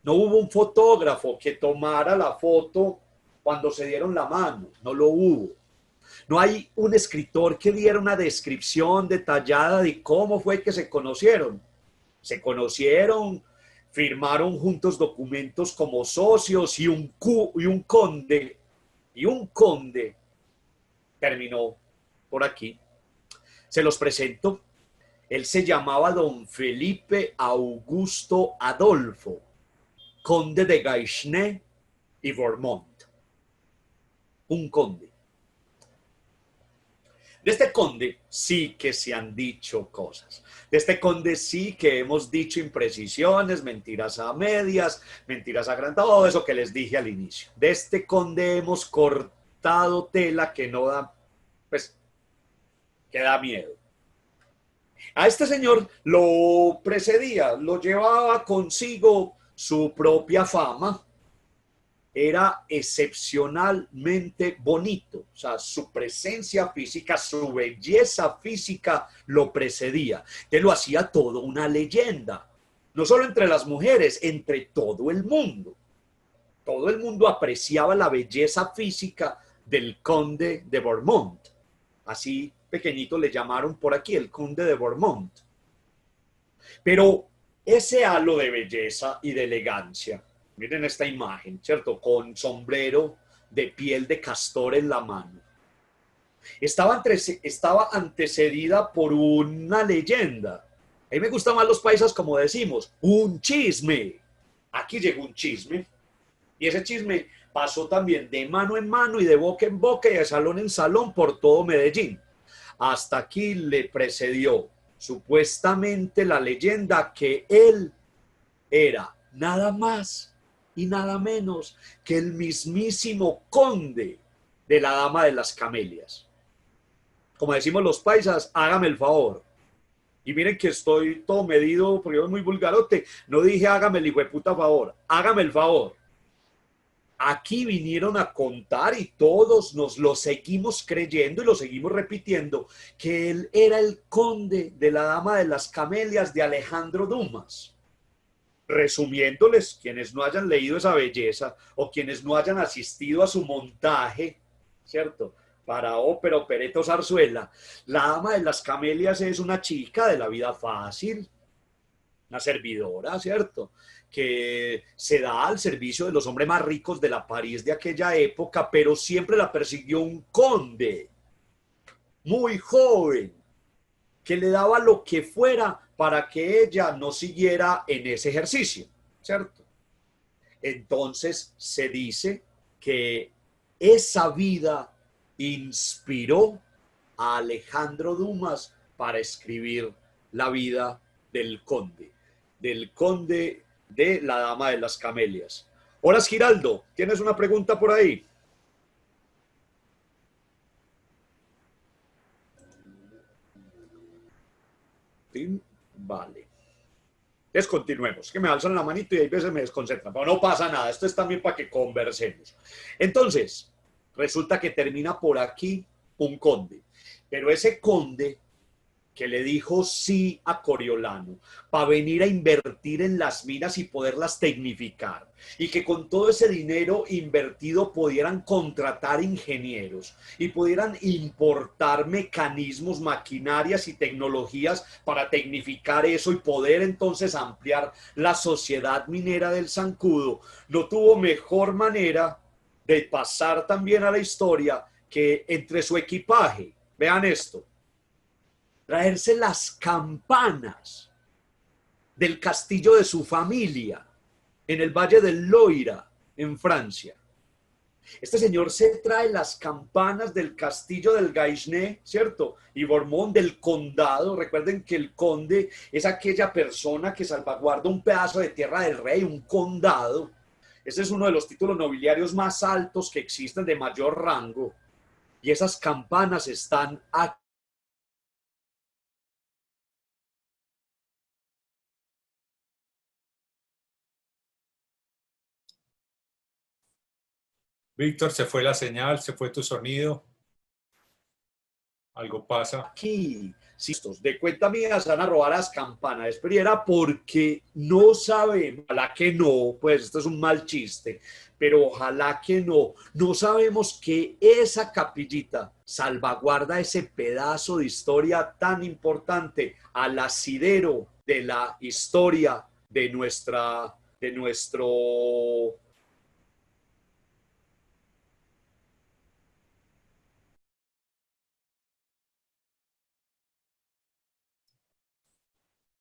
No hubo un fotógrafo que tomara la foto cuando se dieron la mano, no lo hubo. No hay un escritor que diera una descripción detallada de cómo fue que se conocieron. Se conocieron, firmaron juntos documentos como socios y un conde terminó por aquí. Se los presento. Él se llamaba don Felipe Augusto Adolfo, conde de Guaichenay y Vermont. Un conde. De este conde sí que se han dicho cosas. De este conde sí que hemos dicho imprecisiones, mentiras a medias, mentiras a gran, todo eso que les dije al inicio. De este conde hemos cortado tela que no da, pues, que da miedo. A este señor lo precedía, lo llevaba consigo su propia fama. Era excepcionalmente bonito, o sea, su presencia física, su belleza física lo precedía. Él lo hacía todo una leyenda, no solo entre las mujeres, entre todo el mundo. Todo el mundo apreciaba la belleza física del conde de Vermont. Así pequeñito le llamaron por aquí el conde de Vermont. Pero ese halo de belleza y de elegancia, miren esta imagen, ¿cierto? Con sombrero de piel de castor en la mano. Estaba antecedida por una leyenda. A mí me gustan más los paisas, como decimos, un chisme. Aquí llegó un chisme. Y ese chisme pasó también de mano en mano y de boca en boca y de salón en salón por todo Medellín. Hasta aquí le precedió supuestamente la leyenda que él era nada más y nada menos que el mismísimo conde de la Dama de las Camelias. Como decimos los paisas, hágame el favor. Y miren que estoy todo medido porque yo soy muy vulgarote. No dije hágame el hijo de puta favor, hágame el favor. Aquí vinieron a contar y todos nos lo seguimos creyendo y lo seguimos repitiendo, que él era el conde de la Dama de las Camelias de Alejandro Dumas. Resumiéndoles, quienes no hayan leído esa belleza o quienes no hayan asistido a su montaje, ¿cierto?, para ópera, opereta o zarzuela, la Dama de las Camelias es una chica de la vida fácil, una servidora, ¿cierto?, que se da al servicio de los hombres más ricos de la París de aquella época, pero siempre la persiguió un conde muy joven que le daba lo que fuera para que ella no siguiera en ese ejercicio, ¿cierto? Entonces se dice que esa vida inspiró a Alejandro Dumas para escribir la vida del conde de la Dama de las Camelias. Hola, Giraldo, ¿tienes una pregunta por ahí? Vale. Entonces continuemos, que me alzan la manito y hay veces me desconcentran, pero no pasa nada, esto es también para que conversemos. Entonces, resulta que termina por aquí un conde, pero ese conde que le dijo sí a Coriolano para venir a invertir en las minas y poderlas tecnificar, y que con todo ese dinero invertido pudieran contratar ingenieros y pudieran importar mecanismos, maquinarias y tecnologías para tecnificar eso y poder entonces ampliar la sociedad minera del Zancudo. No tuvo mejor manera de pasar también a la historia que entre su equipaje, vean esto, traerse las campanas del castillo de su familia en el Valle del Loira, en Francia. Este señor se trae las campanas del castillo del Gaisné, ¿cierto? Y Borbón del condado. Recuerden que el conde es aquella persona que salvaguarda un pedazo de tierra del rey, un condado. Ese es uno de los títulos nobiliarios más altos que existen, de mayor rango. Y esas campanas están aquí. Víctor, se fue la señal, se fue tu sonido. Algo pasa. Aquí, si de cuenta mía, se van a robar las campanas. Pero era porque no sabemos, ojalá que no, pues esto es un mal chiste, pero ojalá que no, no sabemos que esa capillita salvaguarda ese pedazo de historia tan importante al asidero de la historia de nuestro.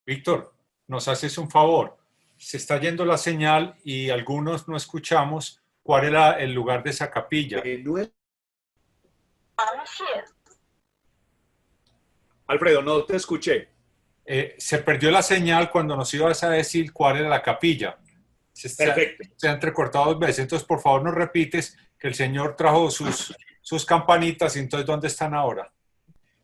Víctor, nos haces un favor. Se está yendo la señal y algunos no escuchamos cuál era el lugar de esa capilla. Alfredo, no te escuché. Se perdió la señal cuando nos ibas a decir cuál era la capilla. Perfecto. Se ha entrecortado dos veces. Entonces, por favor, nos repites que el Señor trajo sus campanitas y entonces, ¿dónde están ahora?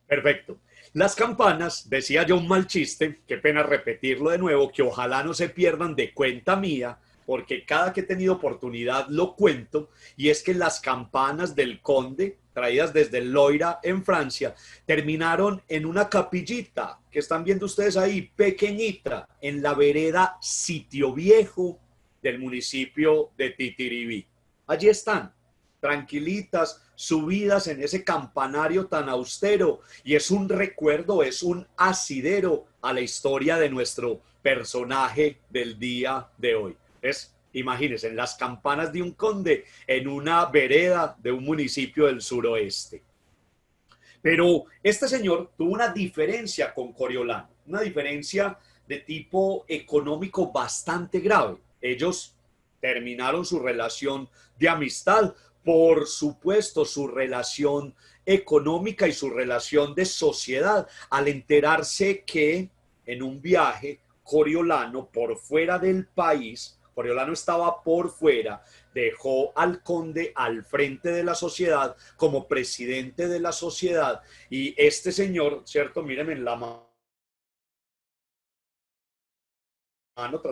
Perfecto. Las campanas, decía yo un mal chiste, qué pena repetirlo de nuevo, que ojalá no se pierdan de cuenta mía, porque cada que he tenido oportunidad lo cuento, y es que las campanas del conde, traídas desde Loira en Francia, terminaron en una capillita que están viendo ustedes ahí, pequeñita, en la vereda Sitio Viejo del municipio de Titiribí. Allí están, tranquilitas, subidas en ese campanario tan austero, y es un recuerdo, es un asidero a la historia de nuestro personaje del día de hoy. Imagínense, en las campanas de un conde en una vereda de un municipio del suroeste. Pero este señor tuvo una diferencia con Coriolano, una diferencia de tipo económico bastante grave. Ellos terminaron su relación de amistad, por supuesto su relación económica y su relación de sociedad, al enterarse que en un viaje Coriolano, por fuera del país, Coriolano estaba por fuera, dejó al conde al frente de la sociedad como presidente de la sociedad, y este señor, ¿cierto? Mírenme en la mano,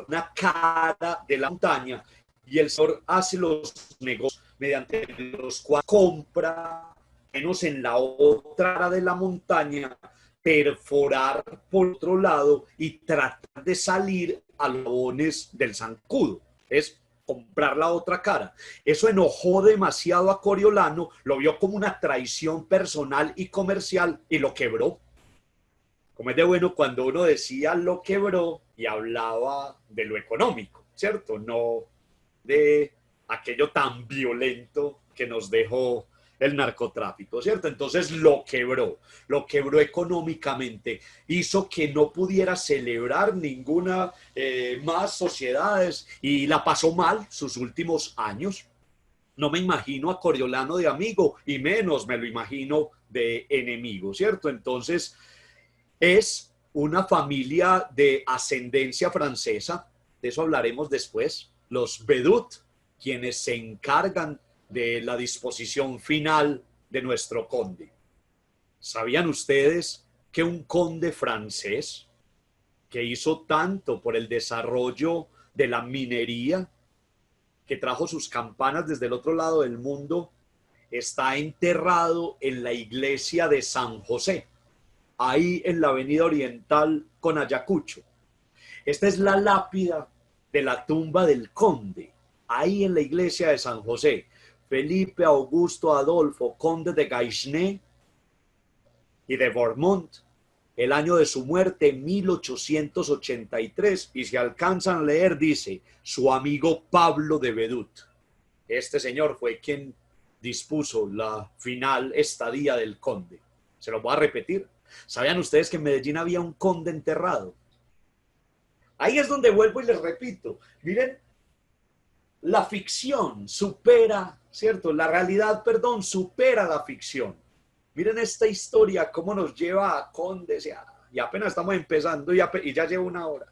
una cara de la montaña, y el señor hace los negocios mediante los cuales compra menos en la otra cara de la montaña, perforar por otro lado y tratar de salir a los jabones del zancudo. Es comprar la otra cara. Eso enojó demasiado a Coriolano, lo vio como una traición personal y comercial y lo quebró. Como es de bueno cuando uno decía lo quebró y hablaba de lo económico. ¿cierto? No de aquello tan violento que nos dejó el narcotráfico, ¿cierto? Entonces lo quebró económicamente, hizo que no pudiera celebrar ninguna más sociedades y la pasó mal sus últimos años. No me imagino a Coriolano de amigo y menos me lo imagino de enemigo, ¿cierto? Entonces es una familia de ascendencia francesa, de eso hablaremos después, los Bedut, quienes se encargan de la disposición final de nuestro conde. ¿Sabían ustedes que un conde francés que hizo tanto por el desarrollo de la minería, que trajo sus campanas desde el otro lado del mundo, está enterrado en la iglesia de San José, ahí en la avenida Oriental con Ayacucho? Esta es la lápida de la tumba del conde, ahí en la iglesia de San José. Felipe Augusto Adolfo, conde de Gaisne y de Vermont, el año de su muerte, 1883, y si alcanzan a leer, dice, su amigo Pablo de Bedut. Este señor fue quien dispuso la final estadía del conde. Se lo voy a repetir. ¿Sabían ustedes que en Medellín había un conde enterrado? Ahí es donde vuelvo y les repito. Miren, la ficción supera, ¿cierto? La realidad, perdón, supera la ficción. Miren esta historia, cómo nos lleva a condes, y apenas estamos empezando y ya lleva una hora.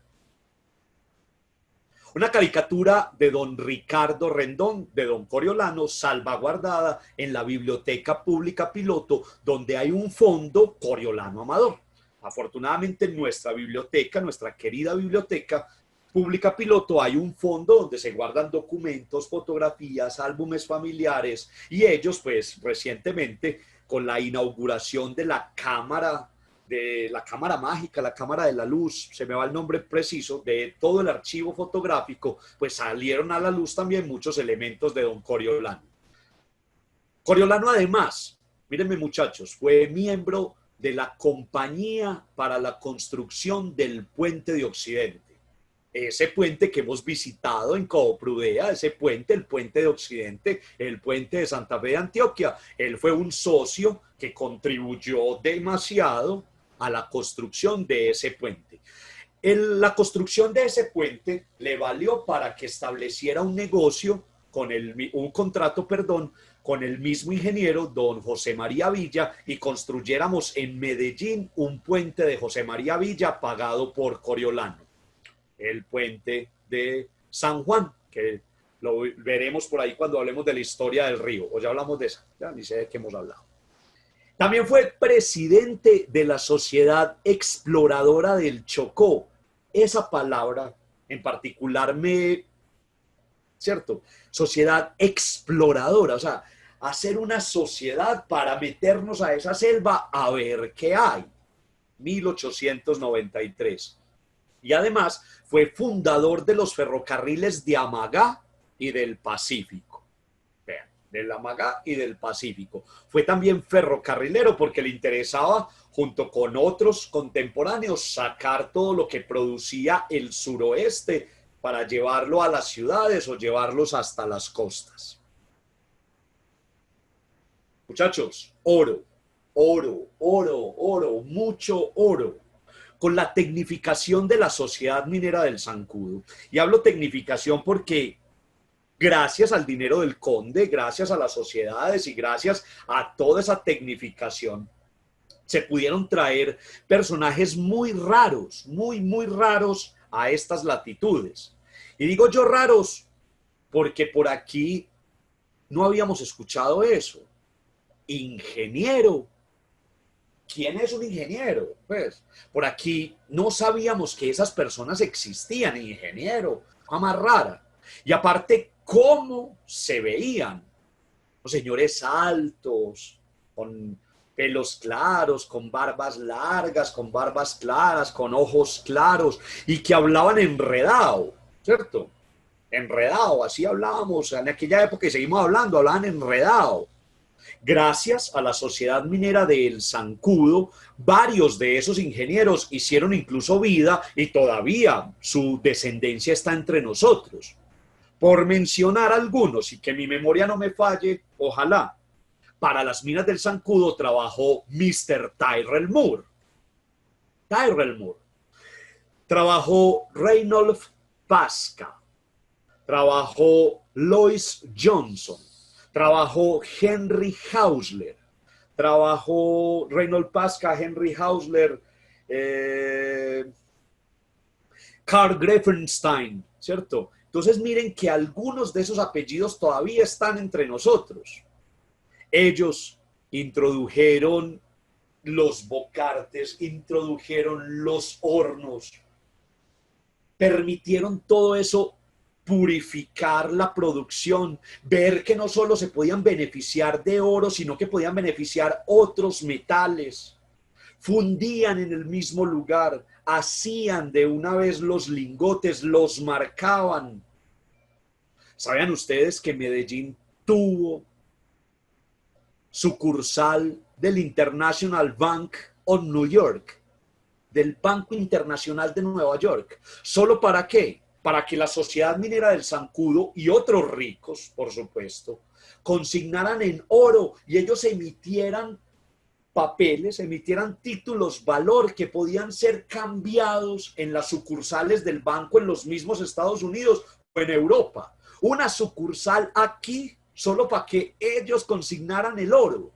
Una caricatura de don Ricardo Rendón, de don Coriolano, salvaguardada en la Biblioteca Pública Piloto, donde hay un fondo Coriolano Amador. Afortunadamente en nuestra biblioteca, nuestra querida Biblioteca Pública Piloto, hay un fondo donde se guardan documentos, fotografías, álbumes familiares, y ellos pues recientemente con la inauguración de la cámara mágica, la cámara de la luz, se me va el nombre preciso, de todo el archivo fotográfico, pues salieron a la luz también muchos elementos de don Coriolano. Coriolano además, mírenme muchachos, fue miembro de la Compañía para la Construcción del Puente de Occidente. Ese puente que hemos visitado en Coprudea, ese puente, el puente de Occidente, el puente de Santa Fe de Antioquia, él fue un socio que contribuyó demasiado a la construcción de ese puente. La construcción de ese puente le valió para que estableciera un negocio, un contrato, perdón, con el mismo ingeniero, don José María Villa, y construyéramos en Medellín un puente de José María Villa pagado por Coriolano. El puente de San Juan, que lo veremos por ahí cuando hablemos de la historia del río, o ya hablamos de esa, ya ni sé de qué hemos hablado. También fue presidente de la Sociedad Exploradora del Chocó. Esa palabra en particular ¿cierto? Sociedad exploradora, o sea, hacer una sociedad para meternos a esa selva a ver qué hay. 1893. Y además fue fundador de los ferrocarriles de Amagá y del Pacífico. Vean, del Amagá y del Pacífico. Fue también ferrocarrilero porque le interesaba, junto con otros contemporáneos, sacar todo lo que producía el suroeste para llevarlo a las ciudades o llevarlos hasta las costas. Muchachos, oro, oro, oro, oro, mucho oro, con la tecnificación de la sociedad minera del Zancudo. Y hablo tecnificación porque gracias al dinero del conde, gracias a las sociedades y gracias a toda esa tecnificación, se pudieron traer personajes muy raros, muy raros a estas latitudes. Y digo yo raros porque por aquí no habíamos escuchado eso. Ingeniero. ¿Quién es un ingeniero? Pues por aquí no sabíamos que esas personas existían, ingeniero, cosa más rara. Y aparte, ¿cómo se veían? Los señores altos, con pelos claros, con barbas largas, con barbas claras, con ojos claros, y que hablaban enredado, ¿cierto? Enredado, así hablábamos en aquella época y seguimos hablando, hablaban enredado. Gracias a la sociedad minera de El Zancudo, varios de esos ingenieros hicieron incluso vida y todavía su descendencia está entre nosotros. Por mencionar algunos y que mi memoria no me falle, ojalá, para las minas del Zancudo trabajó Mr. Tyrell Moore. Tyrell Moore. Trabajó Reynold Pasca. Trabajó Lois Johnson. Trabajó Henry Hausler. Trabajó Reynold Pasca, Henry Hausler, Carl Greffenstein, ¿cierto? Entonces miren que algunos de esos apellidos todavía están entre nosotros. Ellos introdujeron los bocartes, introdujeron los hornos, permitieron todo eso, purificar la producción, ver que no solo se podían beneficiar de oro, sino que podían beneficiar otros metales. Fundían en el mismo lugar, hacían de una vez los lingotes, los marcaban. ¿Sabían ustedes que Medellín tuvo sucursal del International Bank of New York, del Banco Internacional de Nueva York? ¿Solo para qué? Para que la sociedad minera del Zancudo y otros ricos, por supuesto, consignaran en oro y ellos emitieran papeles, emitieran títulos valor que podían ser cambiados en las sucursales del banco en los mismos Estados Unidos o en Europa. Una sucursal aquí solo para que ellos consignaran el oro.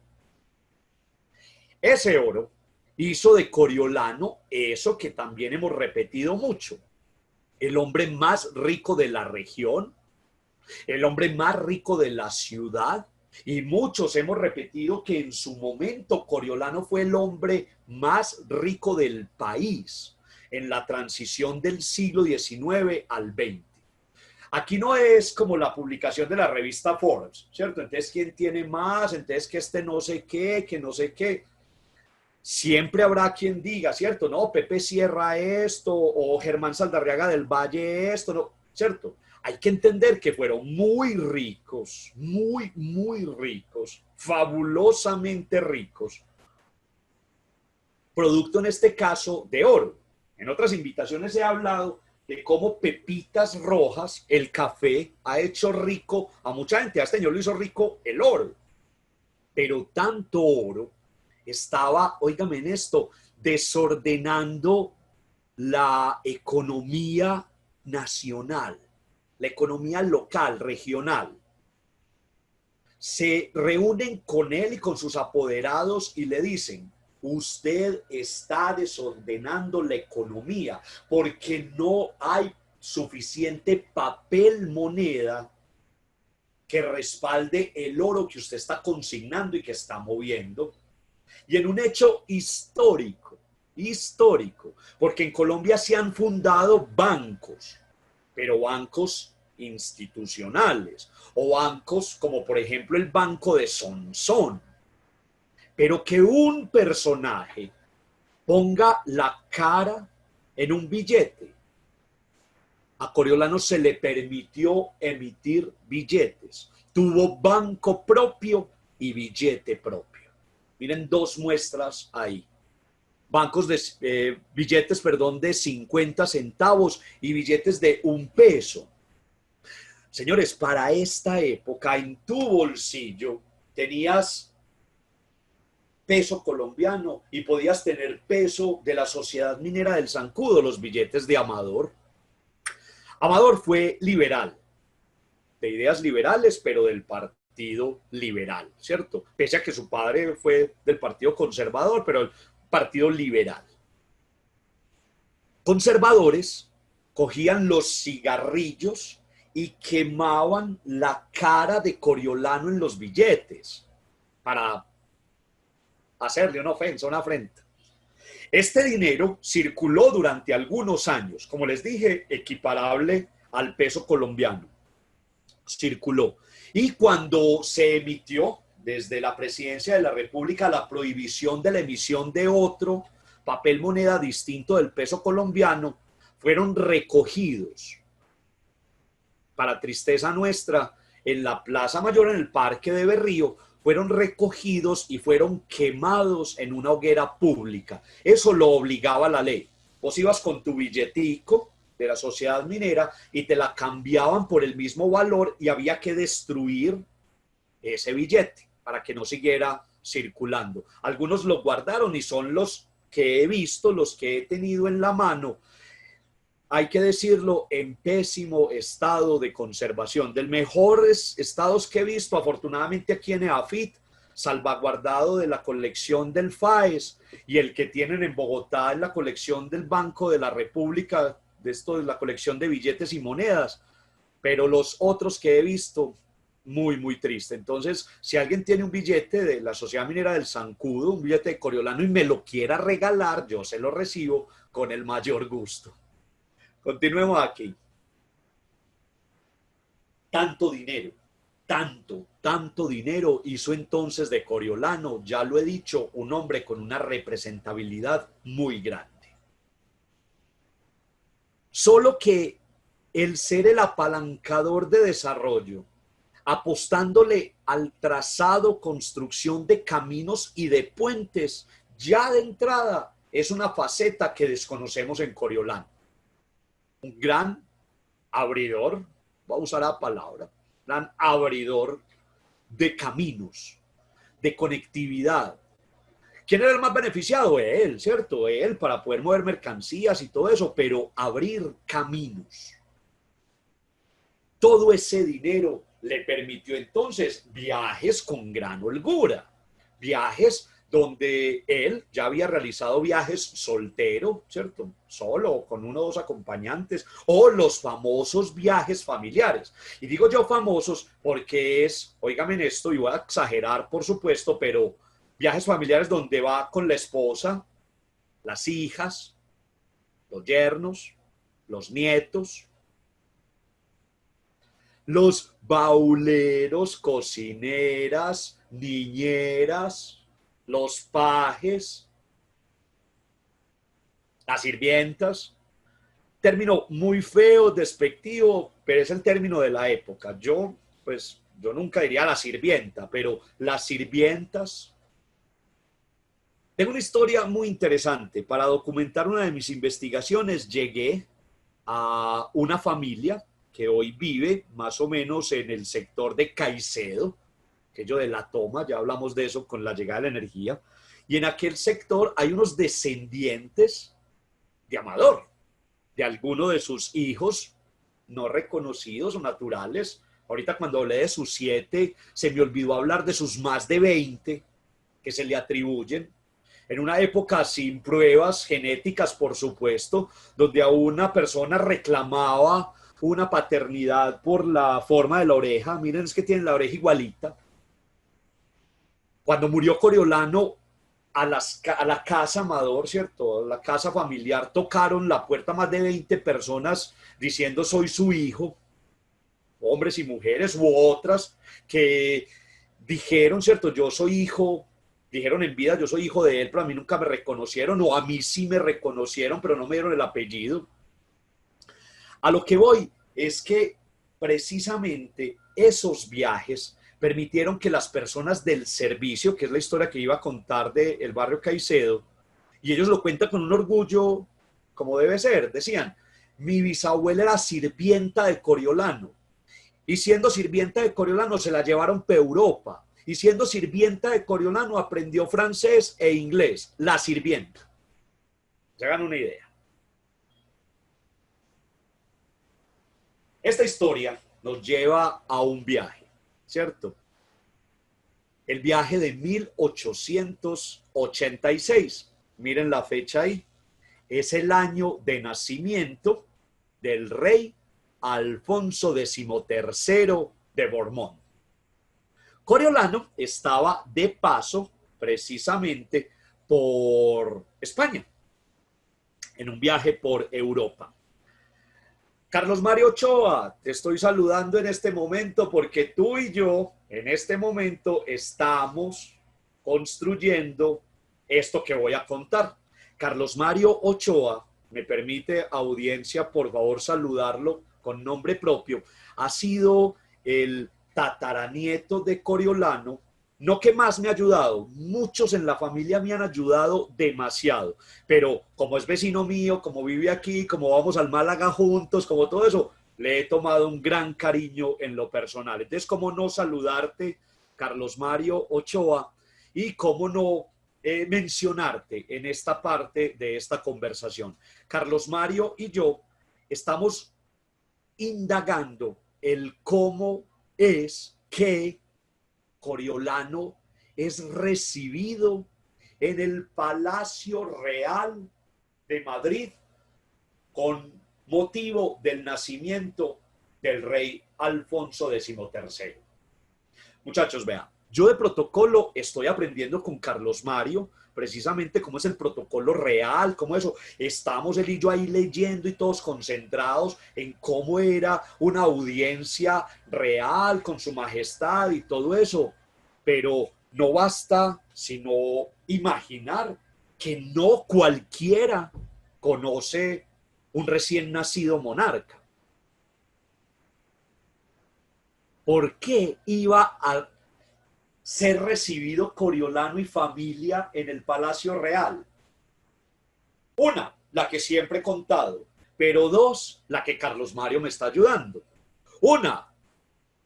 Ese oro hizo de Coriolano eso que también hemos repetido mucho: el hombre más rico de la región, el hombre más rico de la ciudad, y muchos hemos repetido que en su momento Coriolano fue el hombre más rico del país en la transición del siglo XIX al XX. Aquí no es como la publicación de la revista Forbes, ¿cierto? Entonces, ¿quién tiene más? Entonces, que este no sé qué, que no sé qué. Siempre habrá quien diga, ¿cierto? No, Pepe Sierra esto, o Germán Saldarriaga del Valle esto, ¿no? ¿Cierto? Hay que entender que fueron muy ricos, muy, muy ricos, fabulosamente ricos, producto en este caso de oro. En otras invitaciones he hablado de cómo Pepitas Rojas, el café, ha hecho rico a mucha gente. A este señor lo hizo rico el oro. Pero tanto oro estaba, óigame en esto, desordenando la economía nacional, la economía local, regional. Se reúnen con él y con sus apoderados y le dicen: usted está desordenando la economía porque no hay suficiente papel moneda que respalde el oro que usted está consignando y que está moviendo. Y en un hecho histórico, porque en Colombia se han fundado bancos, pero bancos institucionales, o bancos como por ejemplo el Banco de Sonsón. Pero que un personaje ponga la cara en un billete. A Coriolano se le permitió emitir billetes. Tuvo banco propio y billete propio. Miren, dos muestras ahí. Billetes, de 50 centavos y billetes de $1. Señores, para esta época, en tu bolsillo tenías peso colombiano y podías tener peso de la Sociedad Minera del Zancudo, los billetes de Amador. Amador fue liberal, de ideas liberales, pero del Partido Liberal, ¿cierto? Pese a que su padre fue del Partido Conservador, pero el Partido Liberal. Conservadores cogían los cigarrillos y quemaban la cara de Coriolano en los billetes para hacerle una ofensa, una afrenta. Este dinero circuló durante algunos años, como les dije, equiparable al peso colombiano. Circuló. Y cuando se emitió desde la Presidencia de la República la prohibición de la emisión de otro papel moneda distinto del peso colombiano, fueron recogidos, para tristeza nuestra, en la Plaza Mayor, en el Parque de Berrío, fueron recogidos y fueron quemados en una hoguera pública. Eso lo obligaba la ley. Vos ibas con tu billetico de la sociedad minera y te la cambiaban por el mismo valor y había que destruir ese billete para que no siguiera circulando. Algunos lo guardaron y son los que he visto, los que he tenido en la mano, hay que decirlo, en pésimo estado de conservación. Del mejores estados que he visto, afortunadamente aquí en EAFIT, salvaguardado de la colección del FAES, y el que tienen en Bogotá en la colección del Banco de la República, de esto es la colección de billetes y monedas, pero los otros que he visto, muy, muy triste. Entonces, si alguien tiene un billete de la Sociedad Minera del Zancudo, un billete de Coriolano y me lo quiera regalar, yo se lo recibo con el mayor gusto. Continuemos aquí. Tanto dinero, tanto dinero hizo entonces de Coriolano, ya lo he dicho, un hombre con una representabilidad muy grande. Solo que el ser el apalancador de desarrollo, apostándole al trazado, construcción de caminos y de puentes, ya de entrada es una faceta que desconocemos en Coriolano. Un gran abridor, voy a usar la palabra, gran abridor de caminos, de conectividad. ¿Quién era el más beneficiado? Él, ¿cierto? Él, para poder mover mercancías y todo eso, pero abrir caminos. Todo ese dinero le permitió entonces viajes con gran holgura, viajes donde él ya había realizado viajes soltero, ¿cierto? Solo o con uno o dos acompañantes, o los famosos viajes familiares. Y digo yo famosos porque es, óigame esto, y voy a exagerar por supuesto, pero viajes familiares donde va con la esposa, las hijas, los yernos, los nietos, los bauleros, cocineras, niñeras, los pajes, las sirvientas. Término muy feo, despectivo, pero es el término de la época. Yo nunca diría la sirvienta, pero las sirvientas. Tengo una historia muy interesante. Para documentar una de mis investigaciones, llegué a una familia que hoy vive más o menos en el sector de Caicedo, aquello de la toma, ya hablamos de eso con la llegada de la energía, y en aquel sector hay unos descendientes de Amador, de alguno de sus hijos no reconocidos o naturales. Ahorita cuando hablé de sus 7, se me olvidó hablar de sus más de 20 que se le atribuyen, en una época sin pruebas genéticas, por supuesto, donde a una persona reclamaba una paternidad por la forma de la oreja. Miren, es que tienen la oreja igualita. Cuando murió Coriolano, a la casa Amador, ¿cierto? A la casa familiar, tocaron la puerta más de 20 personas diciendo soy su hijo, hombres y mujeres u otras que dijeron, ¿cierto? Yo soy hijo, dijeron en vida, yo soy hijo de él, pero a mí nunca me reconocieron, o a mí sí me reconocieron, pero no me dieron el apellido. A lo que voy es que precisamente esos viajes permitieron que las personas del servicio, que es la historia que iba a contar del barrio Caicedo, y ellos lo cuentan con un orgullo como debe ser, decían, mi bisabuela era sirvienta de Coriolano, y siendo sirvienta de Coriolano se la llevaron para Europa, y siendo sirvienta de Coriolano aprendió francés e inglés, la sirvienta. Se hagan una idea. Esta historia nos lleva a un viaje, ¿cierto? El viaje de 1886. Miren la fecha ahí. Es el año de nacimiento del rey Alfonso XIII de Borbón. Coriolano estaba de paso precisamente por España, en un viaje por Europa. Carlos Mario Ochoa, te estoy saludando en este momento porque tú y yo en este momento estamos construyendo esto que voy a contar. Carlos Mario Ochoa, me permite audiencia, por favor, saludarlo con nombre propio, ha sido el tataranieto de Coriolano no que más me ha ayudado, muchos en la familia me han ayudado demasiado, pero como es vecino mío, como vive aquí, como vamos al Málaga juntos, como todo eso, le he tomado un gran cariño en lo personal. Entonces, ¿cómo no saludarte, Carlos Mario Ochoa? Y cómo no mencionarte en esta parte de esta conversación. Carlos Mario y yo estamos indagando el cómo es que Coriolano es recibido en el Palacio Real de Madrid con motivo del nacimiento del rey Alfonso XIII. Muchachos, vean, yo de protocolo estoy aprendiendo con Carlos Mario, precisamente cómo es el protocolo real, cómo eso. Estamos él y yo ahí leyendo y todos concentrados en cómo era una audiencia real con su majestad y todo eso. Pero no basta sino imaginar que no cualquiera conoce un recién nacido monarca. ¿Por qué iba a ser recibido Coriolano y familia en el Palacio Real? Una, la que siempre he contado, pero dos, la que Carlos Mario me está ayudando. Una,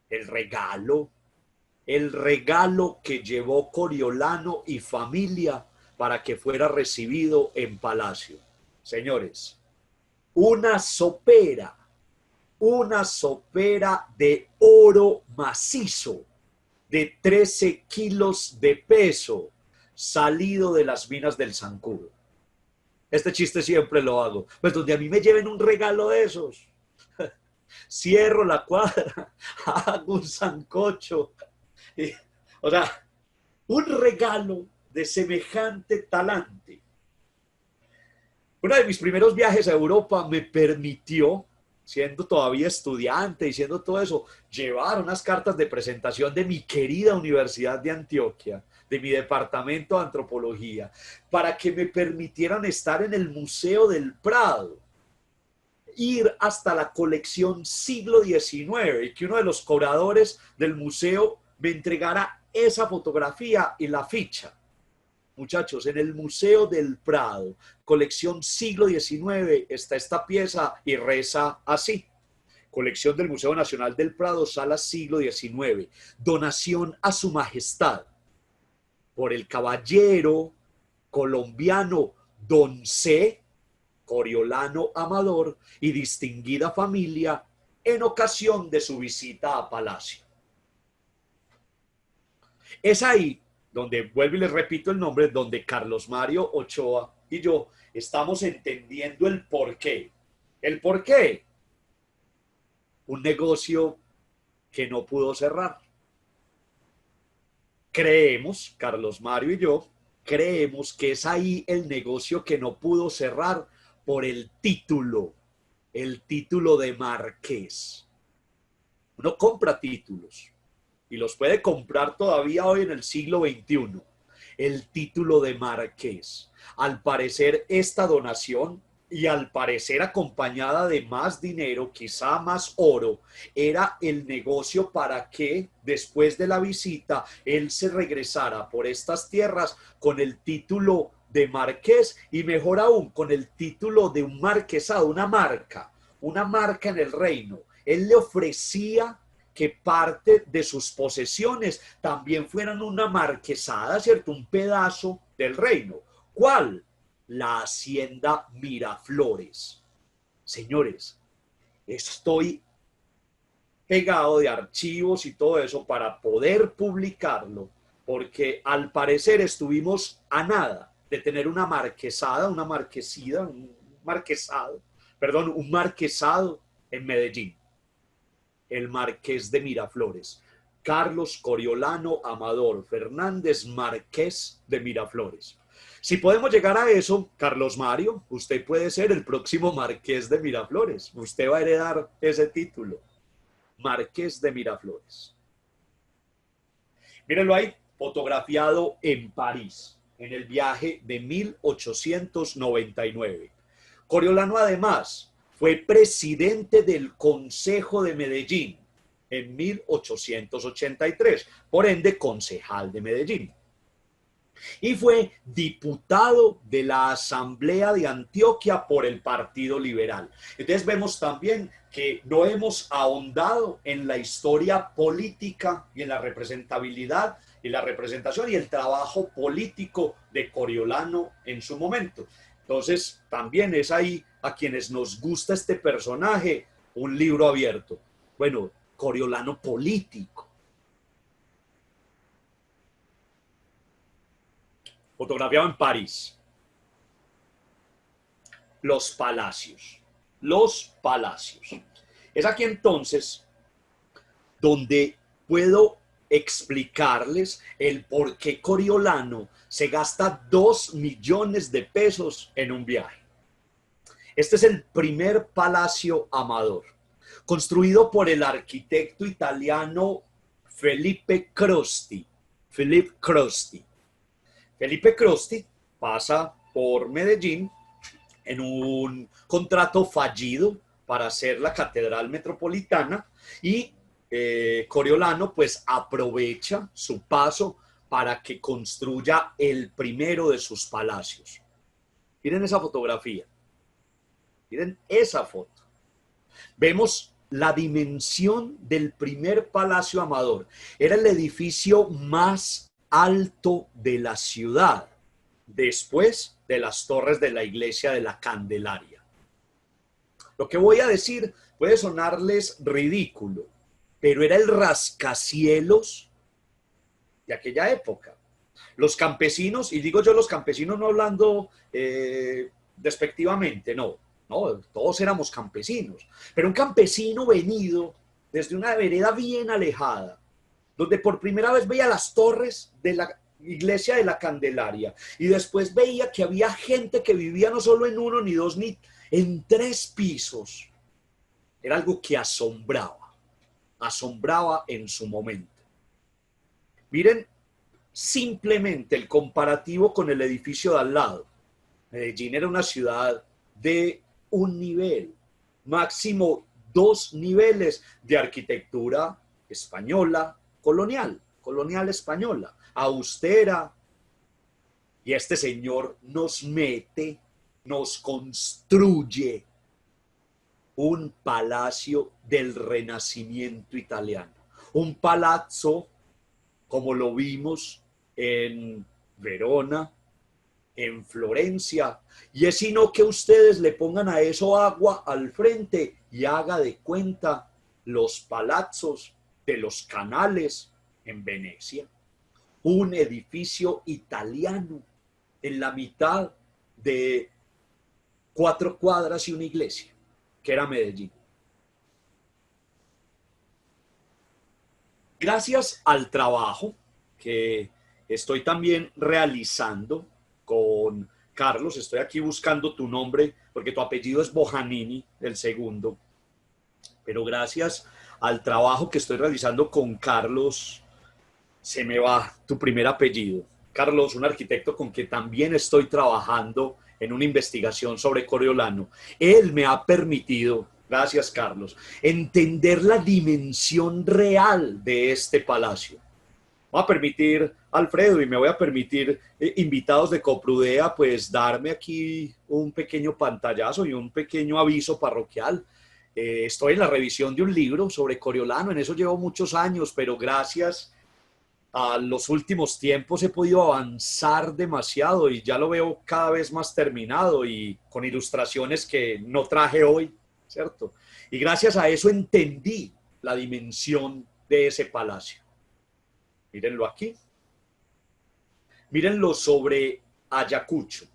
el regalo que llevó Coriolano y familia para que fuera recibido en Palacio. Señores, una sopera de oro macizo de 13 kilos de peso salido de las minas del Zancudo. Este chiste siempre lo hago. Pues donde a mí me lleven un regalo de esos, cierro la cuadra, hago un sancocho. O sea, un regalo de semejante talante. Uno de mis primeros viajes a Europa me permitió, siendo todavía estudiante y siendo todo eso, llevar unas cartas de presentación de mi querida Universidad de Antioquia, de mi departamento de antropología, para que me permitieran estar en el Museo del Prado, ir hasta la colección siglo XIX y que uno de los curadores del museo me entregara esa fotografía y la ficha. Muchachos, en el Museo del Prado, colección siglo XIX, está esta pieza y reza así. Colección del Museo Nacional del Prado, sala siglo XIX. Donación a su majestad por el caballero colombiano Don C. Coriolano Amador y distinguida familia en ocasión de su visita a Palacio. Es ahí donde, vuelvo y les repito el nombre, donde Carlos Mario Ochoa y yo estamos entendiendo el porqué. ¿El porqué? Un negocio que no pudo cerrar. Creemos, Carlos Mario y yo, creemos que es ahí el negocio que no pudo cerrar por el título de marqués. Uno compra títulos y los puede comprar todavía hoy en el siglo XXI. El título de marqués. Al parecer esta donación, y al parecer acompañada de más dinero, quizá más oro, era el negocio para que después de la visita él se regresara por estas tierras con el título de marqués y mejor aún con el título de un marquesado, una marca en el reino. Él le ofrecía que parte de sus posesiones también fueran una marquesada, ¿cierto? Un pedazo del reino. ¿Cuál? La hacienda Miraflores. Señores, estoy pegado de archivos y todo eso para poder publicarlo, porque al parecer estuvimos a nada de tener una marquesada, una marquesida, un marquesado en Medellín. El Marqués de Miraflores, Carlos Coriolano Amador Fernández, Marqués de Miraflores. Si podemos llegar a eso, Carlos Mario, usted puede ser el próximo Marqués de Miraflores. Usted va a heredar ese título, Marqués de Miraflores. Mírenlo ahí, fotografiado en París, en el viaje de 1899. Coriolano además fue presidente del Consejo de Medellín en 1883, por ende concejal de Medellín. Y fue diputado de la Asamblea de Antioquia por el Partido Liberal. Entonces vemos también que no hemos ahondado en la historia política y en la representabilidad y la representación y el trabajo político de Coriolano en su momento. Entonces también es ahí a quienes nos gusta este personaje un libro abierto. Bueno, Coriolano político. Fotografiado en París. Los palacios. Los palacios. Es aquí entonces donde puedo explicarles el por qué Coriolano se gasta 2 millones de pesos en un viaje. Este es el primer palacio Amador, construido por el arquitecto italiano Felipe Crosti. Felipe Crosti pasa por Medellín en un contrato fallido para hacer la Catedral Metropolitana y Coriolano pues aprovecha su paso para que construya el primero de sus palacios. Miren esa fotografía. Miren esa foto. Vemos la dimensión del primer palacio Amador. Era el edificio más alto de la ciudad, después de las torres de la iglesia de la Candelaria. Lo que voy a decir puede sonarles ridículo, pero era el rascacielos de aquella época. Los campesinos, y digo yo los campesinos no hablando despectivamente, no, todos éramos campesinos, pero un campesino venido desde una vereda bien alejada, donde por primera vez veía las torres de la iglesia de la Candelaria y después veía que había gente que vivía no solo en 1 ni 2 ni en 3 pisos. Era algo que asombraba en su momento. Miren simplemente el comparativo con el edificio de al lado. Medellín era una ciudad de un nivel, máximo 2 niveles de arquitectura española, colonial española, austera. Y este señor nos construye un palacio del Renacimiento italiano. Un palazzo como lo vimos en Verona, en Florencia. Y es sino que ustedes le pongan a eso agua al frente y haga de cuenta los palazos de los canales en Venecia. Un edificio italiano en la mitad de 4 cuadras y una iglesia, que era Medellín. Gracias al trabajo que estoy también realizando con Carlos, estoy aquí buscando tu nombre porque tu apellido es Bojanini, el segundo, pero gracias al trabajo que estoy realizando con Carlos, se me va tu primer apellido. Carlos, un arquitecto con quien también estoy trabajando en una investigación sobre Coriolano. Él me ha permitido, gracias Carlos, entender la dimensión real de este palacio. Voy a permitir, Alfredo, y me voy a permitir, invitados de Coprudea, pues darme aquí un pequeño pantallazo y un pequeño aviso parroquial. Estoy en la revisión de un libro sobre Coriolano, en eso llevo muchos años, pero gracias a los últimos tiempos he podido avanzar demasiado y ya lo veo cada vez más terminado y con ilustraciones que no traje hoy, ¿cierto? Y gracias a eso entendí la dimensión de ese palacio. Mírenlo aquí. Mírenlo sobre Ayacucho.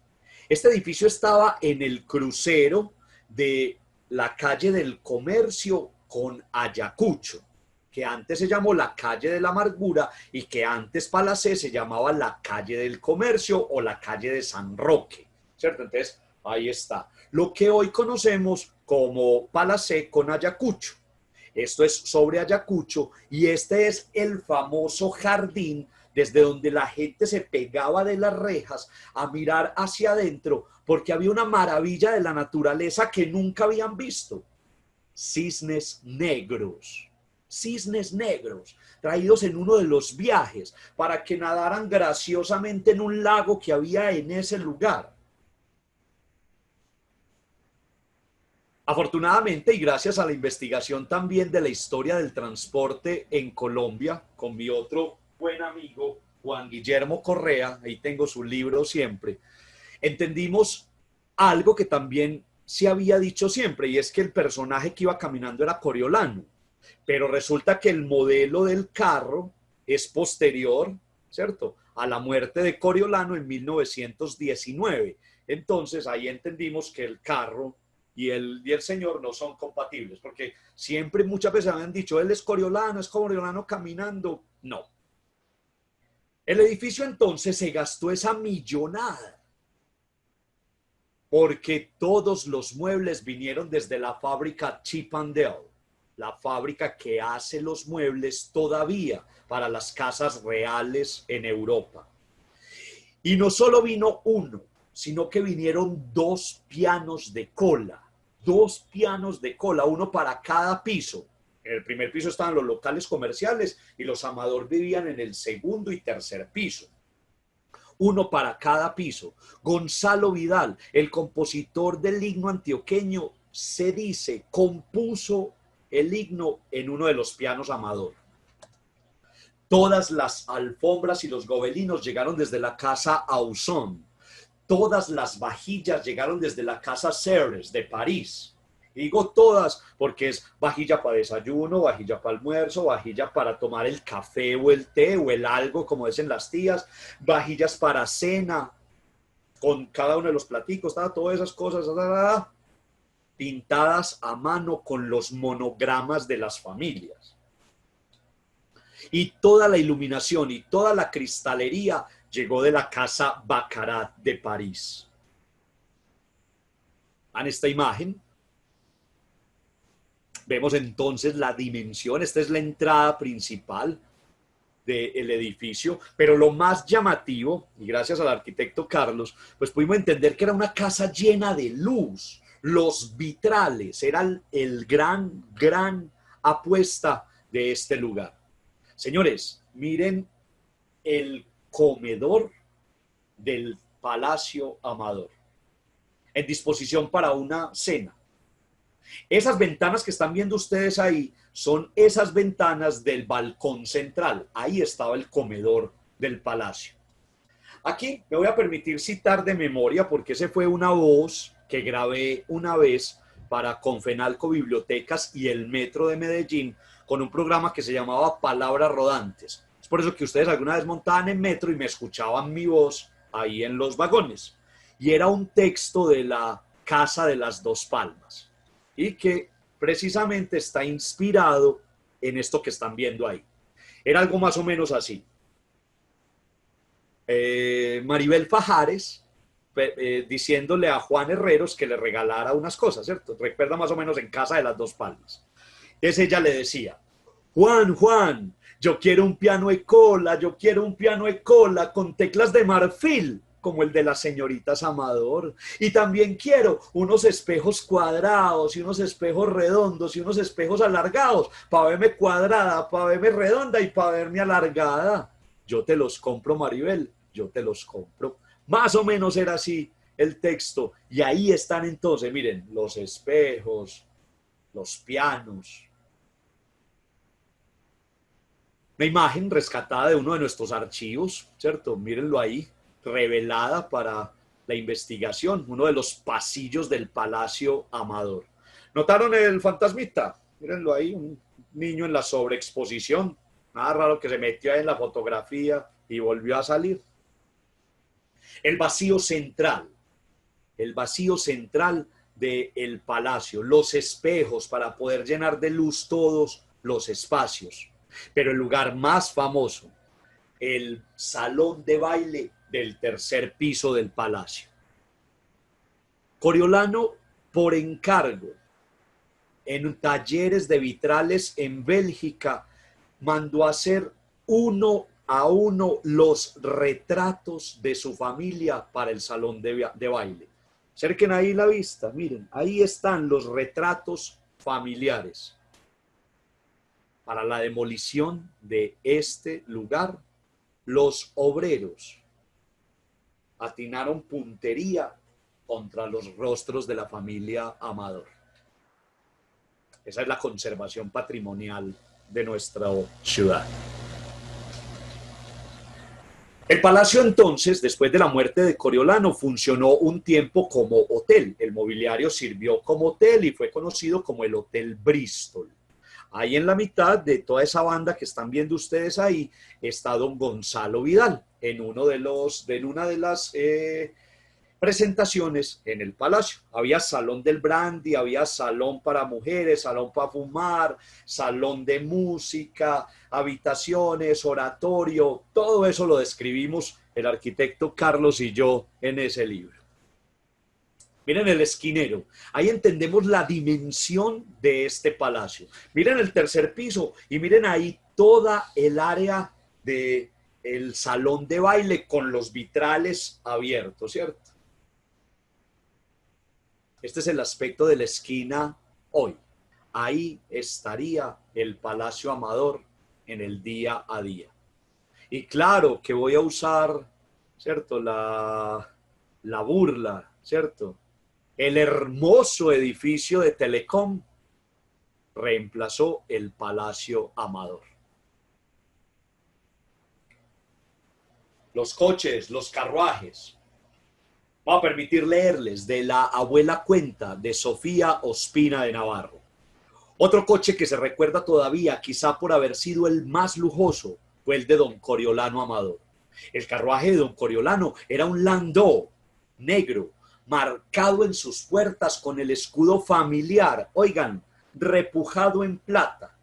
Este edificio estaba en el crucero de la calle del Comercio con Ayacucho, que antes se llamó la calle de la Amargura y que antes Palacé se llamaba la calle del Comercio o la calle de San Roque, ¿cierto? Entonces, ahí está. Lo que hoy conocemos como Palacé con Ayacucho. Esto es sobre Ayacucho y este es el famoso jardín desde donde la gente se pegaba de las rejas a mirar hacia adentro porque había una maravilla de la naturaleza que nunca habían visto. Cisnes negros. cisnes negros, traídos en uno de los viajes para que nadaran graciosamente en un lago que había en ese lugar. Afortunadamente, y gracias a la investigación también de la historia del transporte en Colombia, con mi otro buen amigo Juan Guillermo Correa, ahí tengo su libro siempre, entendimos algo que también se había dicho siempre, y es que el personaje que iba caminando era Coriolano, pero resulta que el modelo del carro es posterior, ¿cierto?, a la muerte de Coriolano en 1919. Entonces ahí entendimos que el carro y el señor no son compatibles, porque siempre muchas veces habían dicho, él es Coriolano caminando. No. El edificio entonces se gastó esa millonada, porque todos los muebles vinieron desde la fábrica Chippendale, la fábrica que hace los muebles todavía para las casas reales en Europa. Y no solo vino uno, sino que vinieron 2 pianos de cola. 2 pianos de cola, uno para cada piso. En el primer piso estaban los locales comerciales y los Amador vivían en el segundo y tercer piso. Uno para cada piso. Gonzalo Vidal, el compositor del himno antioqueño, se dice, compuso el himno en uno de los pianos Amador. Todas las alfombras y los gobelinos llegaron desde la casa Ausson. Todas las vajillas llegaron desde la casa Serres de París. Y digo todas porque es vajilla para desayuno, vajilla para almuerzo, vajilla para tomar el café o el té o el algo, como dicen las tías, vajillas para cena, con cada uno de los platicos, todas esas cosas, pintadas a mano con los monogramas de las familias. Y toda la iluminación y toda la cristalería llegó de la casa Baccarat de París. En esta imagen vemos entonces la dimensión. Esta es la entrada principal del edificio, pero lo más llamativo, y gracias al arquitecto Carlos, pues pudimos entender que era una casa llena de luz. Los vitrales eran el gran apuesta de este lugar. Señores, miren el comedor del Palacio Amador, en disposición para una cena. Esas ventanas que están viendo ustedes ahí son esas ventanas del balcón central. Ahí estaba el comedor del palacio. Aquí me voy a permitir citar de memoria, porque esa fue una voz que grabé una vez para Confenalco Bibliotecas y el Metro de Medellín, con un programa que se llamaba Palabras Rodantes. Es por eso que ustedes alguna vez montaban en metro y me escuchaban mi voz ahí en los vagones. Y era un texto de la Casa de las Dos Palmas, y que precisamente está inspirado en esto que están viendo ahí. Era algo más o menos así. Maribel Fajares diciéndole a Juan Herreros que le regalara unas cosas, ¿cierto? Recuerda más o menos en Casa de las Dos Palmas. Entonces ella le decía, Juan, yo quiero un piano de cola, yo quiero un piano de cola con teclas de marfil, como el de las señoritas Amador. Y también quiero unos espejos cuadrados y unos espejos redondos y unos espejos alargados, para verme cuadrada, para verme redonda y para verme alargada. Yo te los compro, Maribel, yo te los compro. Más o menos era así el texto. Y ahí están entonces, miren, los espejos, los pianos. Una imagen rescatada de uno de nuestros archivos, ¿cierto? Mírenlo ahí, revelada para la investigación, uno de los pasillos del Palacio Amador. ¿Notaron el fantasmita? Mírenlo ahí, un niño en la sobreexposición. Nada raro que se metió ahí en la fotografía y volvió a salir. El vacío central del palacio, los espejos para poder llenar de luz todos los espacios. Pero el lugar más famoso, el salón de baile del tercer piso del palacio. Coriolano, por encargo, en talleres de vitrales en Bélgica, mandó a hacer uno a uno los retratos de su familia para el salón de baile. Acerquen ahí la vista, miren, ahí están los retratos familiares. para la demolición de este lugar, los obreros atinaron puntería contra los rostros de la familia Amador. Esa es la conservación patrimonial de nuestra ciudad. El palacio entonces, después de la muerte de Coriolano, funcionó un tiempo como hotel. El mobiliario sirvió como hotel y fue conocido como el Hotel Bristol. Ahí en la mitad de toda esa banda que están viendo ustedes ahí está don Gonzalo Vidal en una de las presentaciones en el palacio. Había salón del brandy, había salón para mujeres, salón para fumar, salón de música, habitaciones, oratorio, todo eso lo describimos el arquitecto Carlos y yo en ese libro. Miren el esquinero, ahí entendemos la dimensión de este palacio. Miren el tercer piso y miren ahí toda el área del salón de baile con los vitrales abiertos, ¿cierto? Este es el aspecto de la esquina hoy. Ahí estaría el Palacio Amador en el día a día. Y claro que voy a usar, ¿cierto? La burla, ¿cierto? El hermoso edificio de Telecom reemplazó el Palacio Amador. Los coches, los carruajes. Voy a permitir leerles de la abuela cuenta de Sofía Ospina de Navarro. Otro coche que se recuerda todavía, quizá por haber sido el más lujoso, fue el de don Coriolano Amador. El carruaje de don Coriolano era un landó negro, marcado en sus puertas con el escudo familiar, oigan, repujado en plata,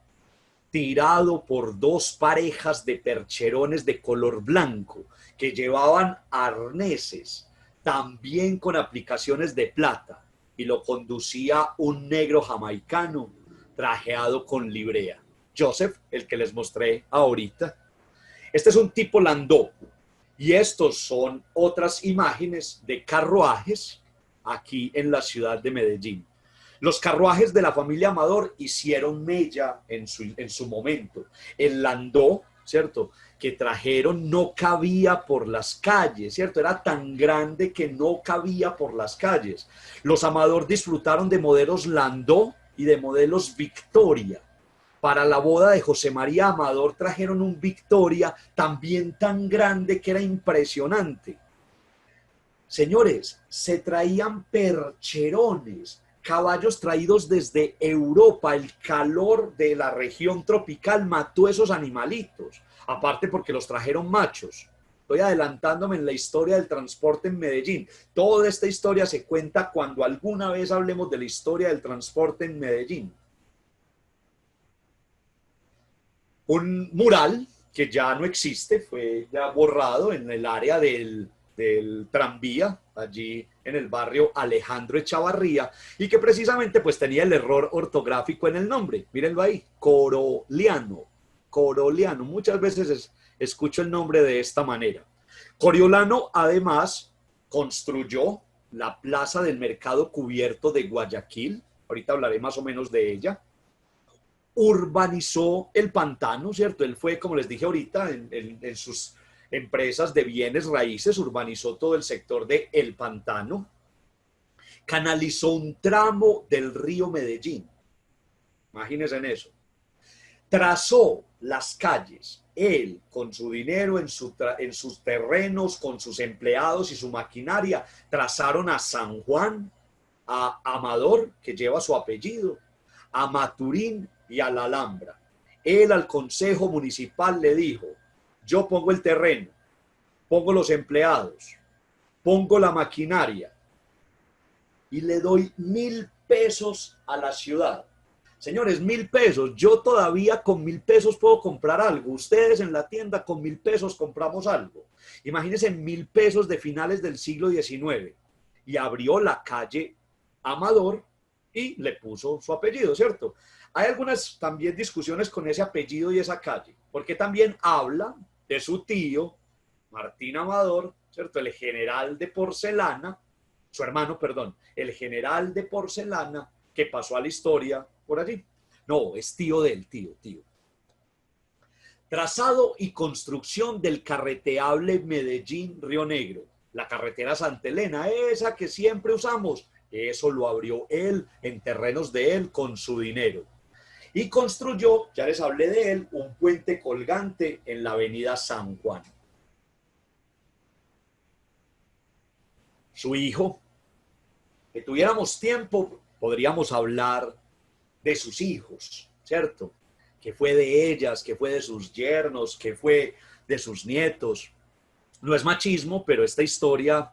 tirado por dos parejas de percherones de color blanco que llevaban arneses, también con aplicaciones de plata, y lo conducía un negro jamaicano trajeado con librea. Joseph, el que les mostré ahorita. Este es un tipo landó. Y estos son otras imágenes de carruajes aquí en la ciudad de Medellín. Los carruajes de la familia Amador hicieron mella en su momento. El landó, ¿cierto?, que trajeron no cabía por las calles, ¿cierto? Era tan grande que no cabía por las calles. Los Amador disfrutaron de modelos landó y de modelos Victoria. Para la boda de José María Amador trajeron un Victoria también tan grande que era impresionante. Señores, se traían percherones, caballos traídos desde Europa. El calor de la región tropical mató esos animalitos, aparte porque los trajeron machos. Estoy adelantándome en la historia del transporte en Medellín. Toda esta historia se cuenta cuando alguna vez hablemos de la historia del transporte en Medellín. Un mural que ya no existe, fue ya borrado en el área del tranvía, allí en el barrio Alejandro Echavarría, y que precisamente pues tenía el error ortográfico en el nombre. Mírenlo ahí, Coroliano. Coroliano, muchas veces escucho el nombre de esta manera. Coriolano además construyó la plaza del mercado cubierto de Guayaquil, ahorita hablaré más o menos de ella. Urbanizó el pantano, ¿cierto? Él fue, como les dije ahorita, en sus empresas de bienes raíces, urbanizó todo el sector de El Pantano, canalizó un tramo del río Medellín, imagínense en eso, trazó las calles, él con su dinero en sus terrenos, con sus empleados y su maquinaria, trazaron a San Juan, a Amador, que lleva su apellido, a Maturín y a la Alhambra. Él al Consejo Municipal le dijo: yo pongo el terreno, pongo los empleados, pongo la maquinaria y le doy 1.000 pesos a la ciudad. Señores, 1.000 pesos. Yo todavía con 1.000 pesos puedo comprar algo. Ustedes en la tienda con 1.000 pesos compramos algo. Imagínense 1.000 pesos de finales del siglo XIX. Y abrió la calle Amador y le puso su apellido, ¿cierto? Hay algunas también discusiones con ese apellido y esa calle, porque también habla de su tío, Martín Amador, ¿cierto? El general de porcelana, su hermano, perdón, el general de porcelana que pasó a la historia por allí. No, es tío del tío. Trazado y construcción del carreteable Medellín-Río Negro. La carretera Santa Elena, esa que siempre usamos, eso lo abrió él en terrenos de él con su dinero. Y construyó, ya les hablé de él, un puente colgante en la avenida San Juan. Su hijo, que tuviéramos tiempo, podríamos hablar de sus hijos, ¿cierto? Que fue de ellas, que fue de sus yernos, que fue de sus nietos. No es machismo, pero esta historia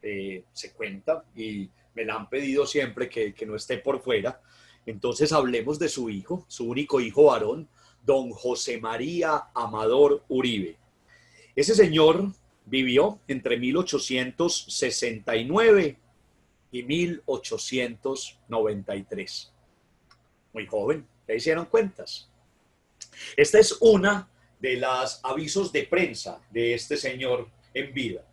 se cuenta y me la han pedido siempre que no esté por fuera. Entonces hablemos de su hijo, su único hijo varón, don José María Amador Uribe. Ese señor vivió entre 1869 y 1893. Muy joven, ¿ya hicieron cuentas? Esta es una de las avisos de prensa de este señor en vida.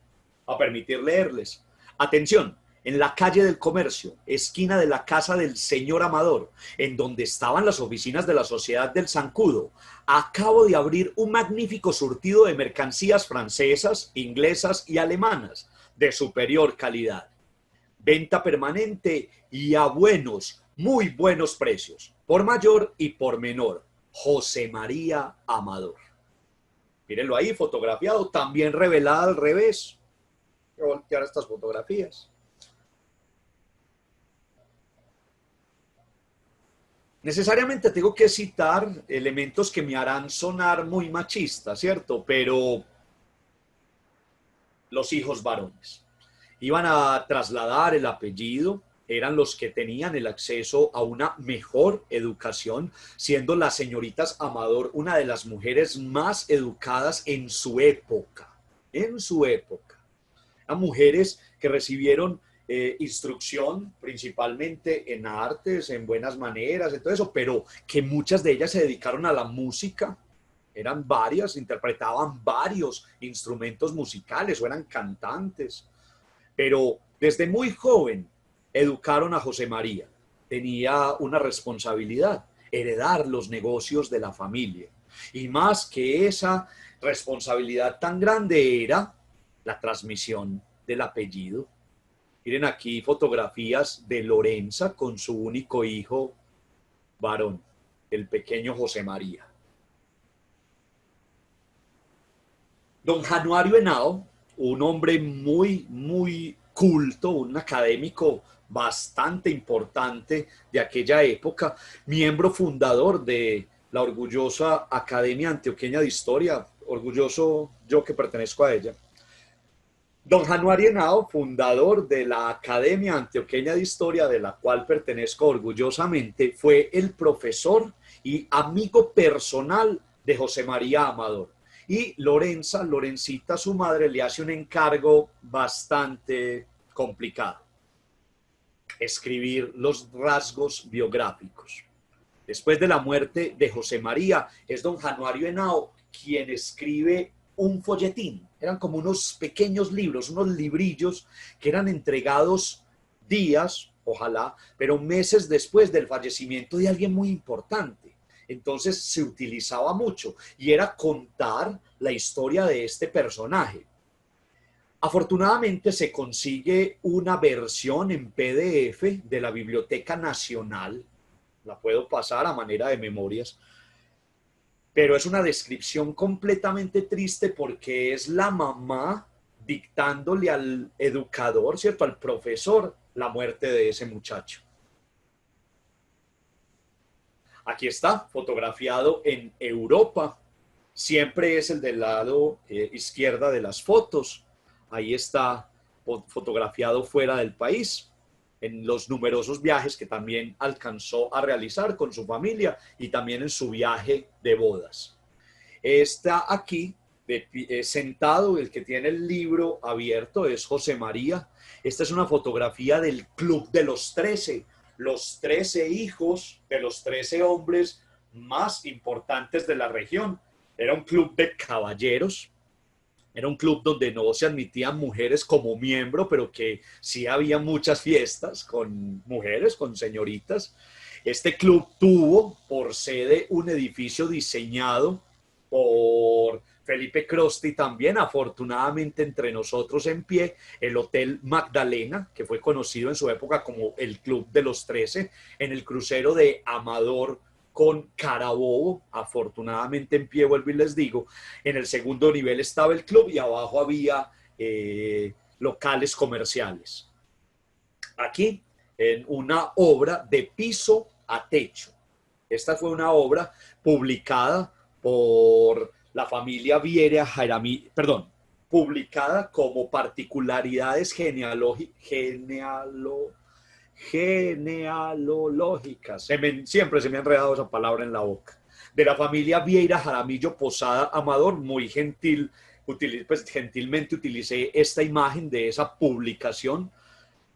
A permitir leerles. Atención, en la calle del Comercio, esquina de la casa del señor Amador, en donde estaban las oficinas de la Sociedad del Zancudo, acabo de abrir un magnífico surtido de mercancías francesas, inglesas y alemanas de superior calidad. Venta permanente y a buenos, muy buenos precios, por mayor y por menor. José María Amador. Mírenlo ahí, fotografiado, también revelada al revés. Voy a voltear estas fotografías. Necesariamente tengo que citar elementos que me harán sonar muy machista, ¿cierto? Pero los hijos varones iban a trasladar el apellido, eran los que tenían el acceso a una mejor educación, siendo las señoritas Amador una de las mujeres más educadas en su época. En su época. Eran mujeres que recibieron instrucción principalmente en artes, en buenas maneras, en todo eso, pero que muchas de ellas se dedicaron a la música. Eran varias, interpretaban varios instrumentos musicales o eran cantantes. Pero desde muy joven educaron a José María. Tenía una responsabilidad, heredar los negocios de la familia. Y más que esa responsabilidad tan grande era la transmisión del apellido. Miren aquí fotografías de Lorenza con su único hijo varón, el pequeño José María. Don Januario Henao, un hombre muy culto, un académico bastante importante de aquella época, miembro fundador de la orgullosa Academia Antioqueña de Historia, orgulloso yo que pertenezco a ella. Don Januario Henao, fundador de la Academia Antioqueña de Historia, de la cual pertenezco orgullosamente, fue el profesor y amigo personal de José María Amador. Y Lorencita, su madre, le hace un encargo bastante complicado: escribir los rasgos biográficos. Después de la muerte de José María, es don Januario Henao quien escribe un folletín. Eran como unos pequeños libros, unos librillos que eran entregados días, ojalá, pero meses después del fallecimiento de alguien muy importante. Entonces se utilizaba mucho y era contar la historia de este personaje. Afortunadamente se consigue una versión en PDF de la Biblioteca Nacional. La puedo pasar a manera de memorias. Pero es una descripción completamente triste porque es la mamá dictándole al educador, ¿cierto?, al profesor, la muerte de ese muchacho. Aquí está, fotografiado en Europa. Siempre es el del lado izquierda de las fotos. Ahí está fotografiado fuera del país, en los numerosos viajes que también alcanzó a realizar con su familia y también en su viaje de bodas. Está aquí sentado, el que tiene el libro abierto es José María. Esta es una fotografía del Club de los 13 hijos de los 13 hombres más importantes de la región. Era un club de caballeros. Era un club donde no se admitían mujeres como miembro, pero que sí había muchas fiestas con mujeres, con señoritas. Este club tuvo por sede un edificio diseñado por Felipe Crosti también, afortunadamente entre nosotros en pie, el Hotel Magdalena, que fue conocido en su época como el Club de los 13, en el crucero de Amador con Carabobo, afortunadamente en pie, vuelvo y les digo. En el segundo nivel estaba el club y abajo había locales comerciales. Aquí, en una obra de piso a techo. Esta fue una obra publicada por la familia Viera Jaramillo, perdón, publicada como particularidades genealógicas. Siempre se me ha enredado esa palabra en la boca. De la familia Vieira Jaramillo Posada Amador, muy gentil, pues, gentilmente utilicé esta imagen de esa publicación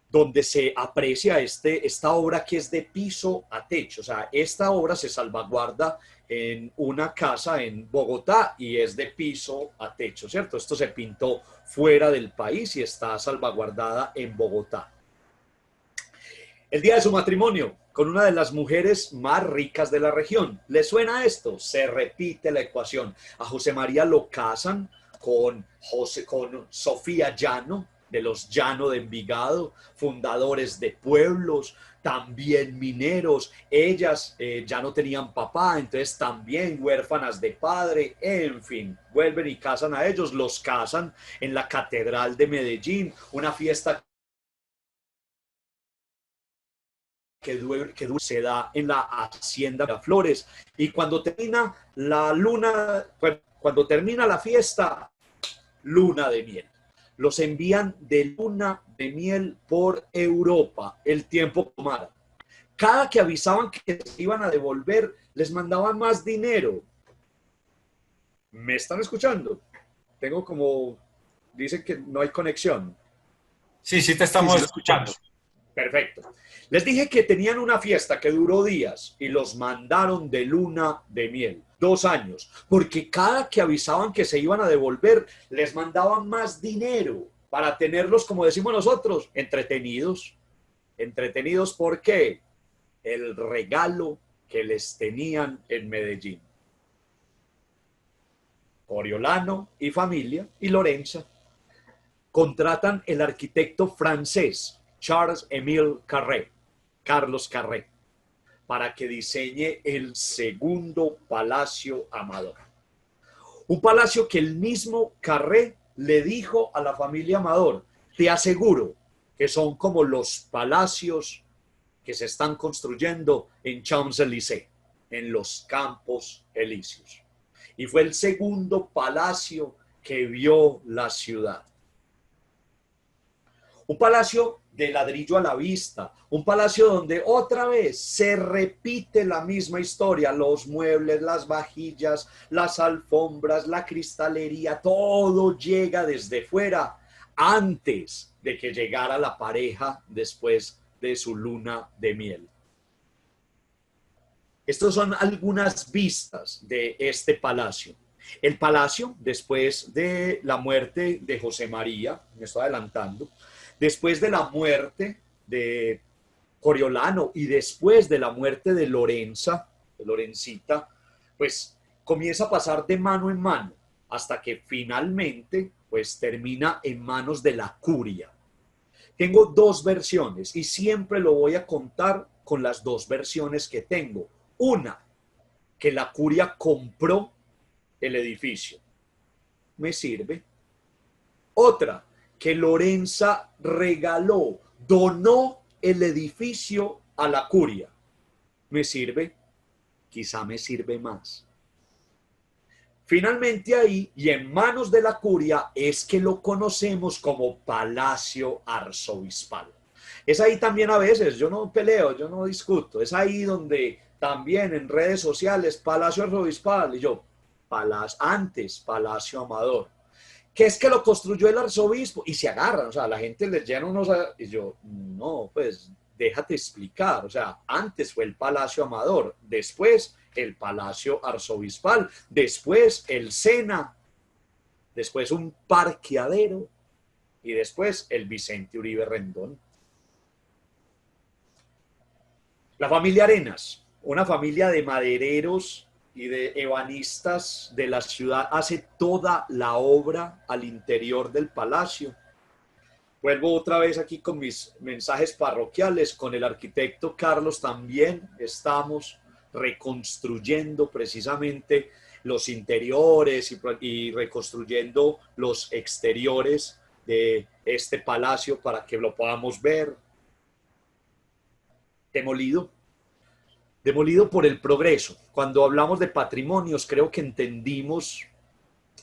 donde se aprecia esta obra que es de piso a techo. O sea, esta obra se salvaguarda en una casa en Bogotá y es de piso a techo, ¿cierto? Esto se pintó fuera del país y está salvaguardada en Bogotá. El día de su matrimonio con una de las mujeres más ricas de la región. ¿Le suena esto? Se repite la ecuación. A José María lo casan con Sofía Llano, de los Llano de Envigado, fundadores de pueblos, también mineros. Ellas ya no tenían papá, entonces también huérfanas de padre. En fin, vuelven y casan a ellos, los casan en la Catedral de Medellín, una fiesta que se da en la hacienda de Flores. Y cuando termina la luna, cuando termina la fiesta, luna de miel. Los envían de luna de miel por Europa, el tiempo tomara. Cada que avisaban que se iban a devolver, les mandaban más dinero. ¿Me están escuchando? Tengo como, dicen que no hay conexión. Sí, sí te estamos escuchando. Perfecto. Les dije que tenían una fiesta que duró días y los mandaron de luna de miel, 2 años, porque cada que avisaban que se iban a devolver, les mandaban más dinero para tenerlos, como decimos nosotros, entretenidos. ¿Entretenidos por qué? El regalo que les tenían en Medellín. Coriolano y familia y Lorenza contratan el arquitecto francés Charles-Émile Carré, Carlos Carré, para que diseñe el segundo Palacio Amador. Un palacio que el mismo Carré le dijo a la familia Amador: te aseguro que son como los palacios que se están construyendo en Champs-Élysées, en los Campos Elíseos. Y fue el segundo palacio que vio la ciudad. Un palacio de ladrillo a la vista, un palacio donde otra vez se repite la misma historia, los muebles, las vajillas, las alfombras, la cristalería, todo llega desde fuera antes de que llegara la pareja después de su luna de miel. Estas son algunas vistas de este palacio. El palacio, después de la muerte de José María, me estoy adelantando, después de la muerte de Coriolano y después de la muerte de Lorencita, pues comienza a pasar de mano en mano hasta que finalmente pues termina en manos de la curia. Tengo 2 versiones y siempre lo voy a contar con las 2 versiones que tengo. Una, que la curia compró el edificio. Me sirve. Otra, que Lorenza regaló, donó el edificio a la curia. ¿Me sirve? Quizá me sirve más. Finalmente ahí, y en manos de la curia, es que lo conocemos como Palacio Arzobispal. Es ahí también a veces, yo no peleo, yo no discuto, es ahí donde también en redes sociales, Palacio Arzobispal, y yo, antes Palacio Amador. ¿Qué es que lo construyó el arzobispo? Y se agarran, o sea, la gente les llena unos... Y yo, no, pues déjate explicar, o sea, antes fue el Palacio Amador, después el Palacio Arzobispal, después el Sena, después un parqueadero y después el Vicente Uribe Rendón. La familia Arenas, una familia de madereros y de ebanistas de la ciudad hace toda la obra al interior del palacio. Vuelvo otra vez aquí con mis mensajes parroquiales. Con el arquitecto Carlos también estamos reconstruyendo precisamente los interiores y reconstruyendo los exteriores de este palacio para que lo podamos ver. Demolido por el progreso. Cuando hablamos de patrimonios, creo que entendimos